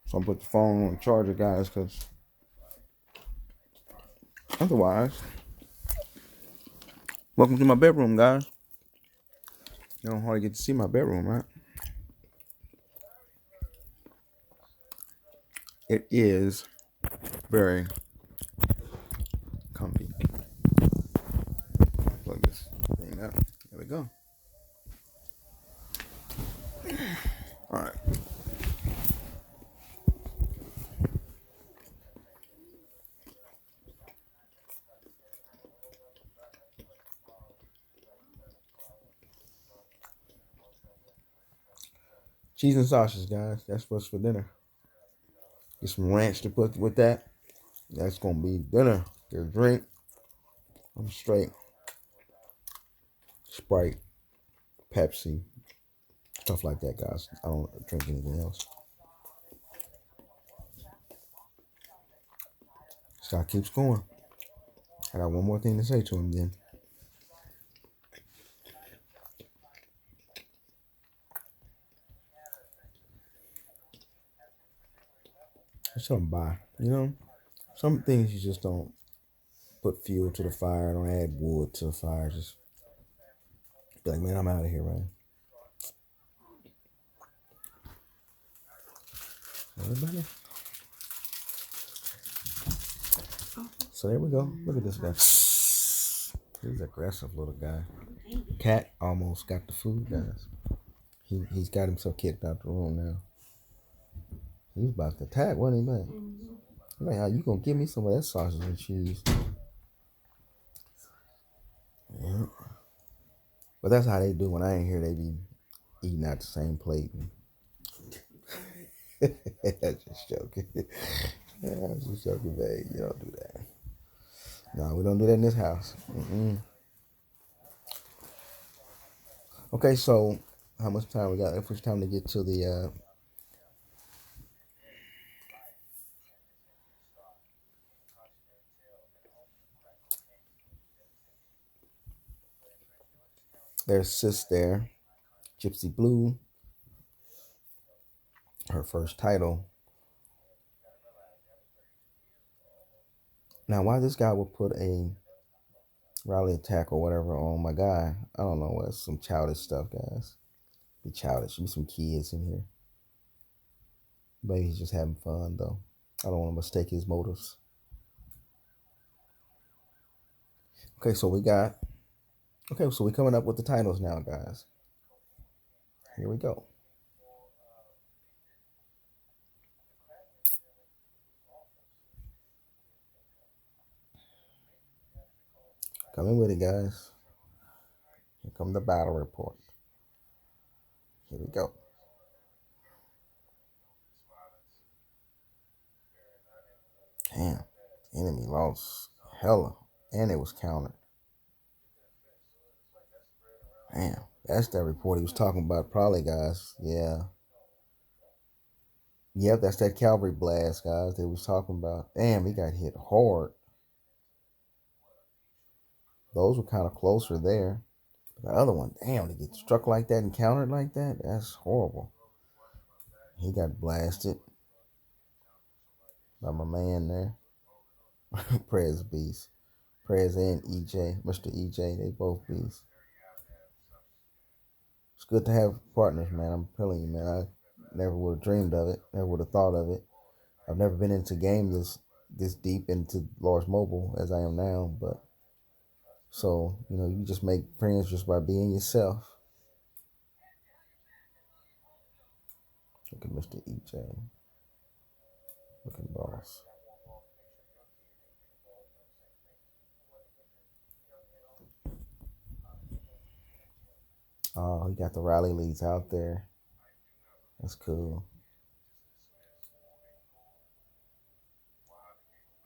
So I'm put the phone on the charger, guys, because otherwise, welcome to my bedroom, guys. You don't hardly get to see my bedroom, right? It is very comfy. Plug this thing up. There we go. All right. Cheese and sausage, guys. That's what's for dinner. Get some ranch to put with that. That's gonna be dinner. Get a drink. I'm straight. Sprite, Pepsi, stuff like that, guys. I don't drink anything else. This guy keeps going. I got one more thing to say to him then. That's something buy. You know, some things you just don't put fuel to the fire. Don't add wood to the fire. Just be like, man, I'm out of here, man. Everybody. So there we go. Look at this guy. He's an aggressive little guy. Cat almost got the food, guys. He's got himself kicked out the room now. He was about to attack, wasn't he, man? Like, how you gonna give me some of that sausage and cheese? Yeah. But that's how they do when I ain't here. They be eating out the same plate. Just joking. I'm just joking, babe. You don't do that. No, we don't do that in this house. Okay, so how much time we got? How much time to get to the there's Sis there. Gypsy Blue, her first title. Now, why this guy would put a rally attack or whatever on my guy, I don't know. What, some childish stuff, guys. Be childish. Be some kids in here. Maybe he's just having fun, though. I don't want to mistake his motives. Okay, so we're coming up with the titles now, guys. Here we go. Coming with it, guys. Here come the battle report. Here we go. Damn, the enemy lost hella, and it was countered. Damn, that's that report he was talking about, probably, guys. Yeah. Yep, that's that cavalry blast, guys, that he was talking about. Damn, he got hit hard. Those were kind of closer there. The other one, damn, to get struck like that and countered like that, that's horrible. He got blasted by my man there. Prez beast. Prez and EJ, Mr. EJ, they both beasts. It's good to have partners, man. I'm telling you, man. I never would have dreamed of it. Never would have thought of it. I've never been into games this deep into large mobile as I am now. But so you just make friends just by being yourself. Look at Mr. EJ. Looking boss. Oh, he got the rally leads out there. That's cool.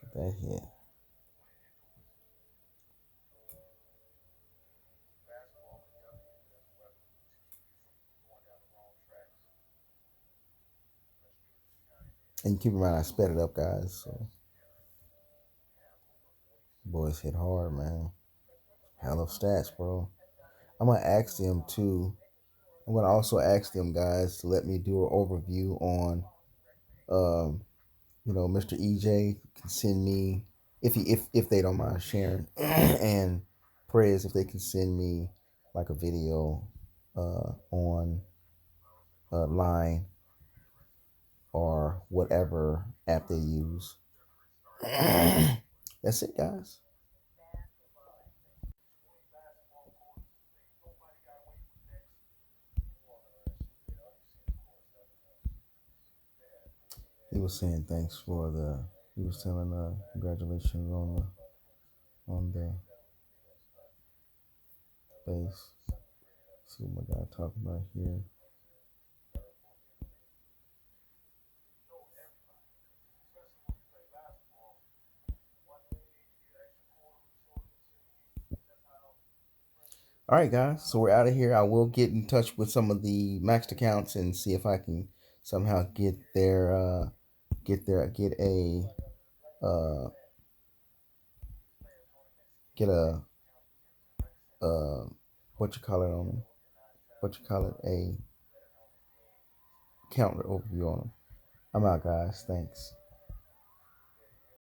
Get that hit. And keep in mind, I sped it up, guys. So boys hit hard, man. Hell of stats, bro. I'm gonna ask them too. I'm gonna also ask them guys to let me do an overview on, Mr. EJ can send me if they don't mind sharing, and Prez if they can send me like a video on Line or whatever app they use. That's it, guys. He was saying thanks for the. He was telling congratulations on the base. See what my guy talking about here. All right, guys. So we're out of here. I will get in touch with some of the maxed accounts and see if I can somehow get a uh, get a what you call it on them? What you call it? A counter overview on them. I'm out, guys. Thanks.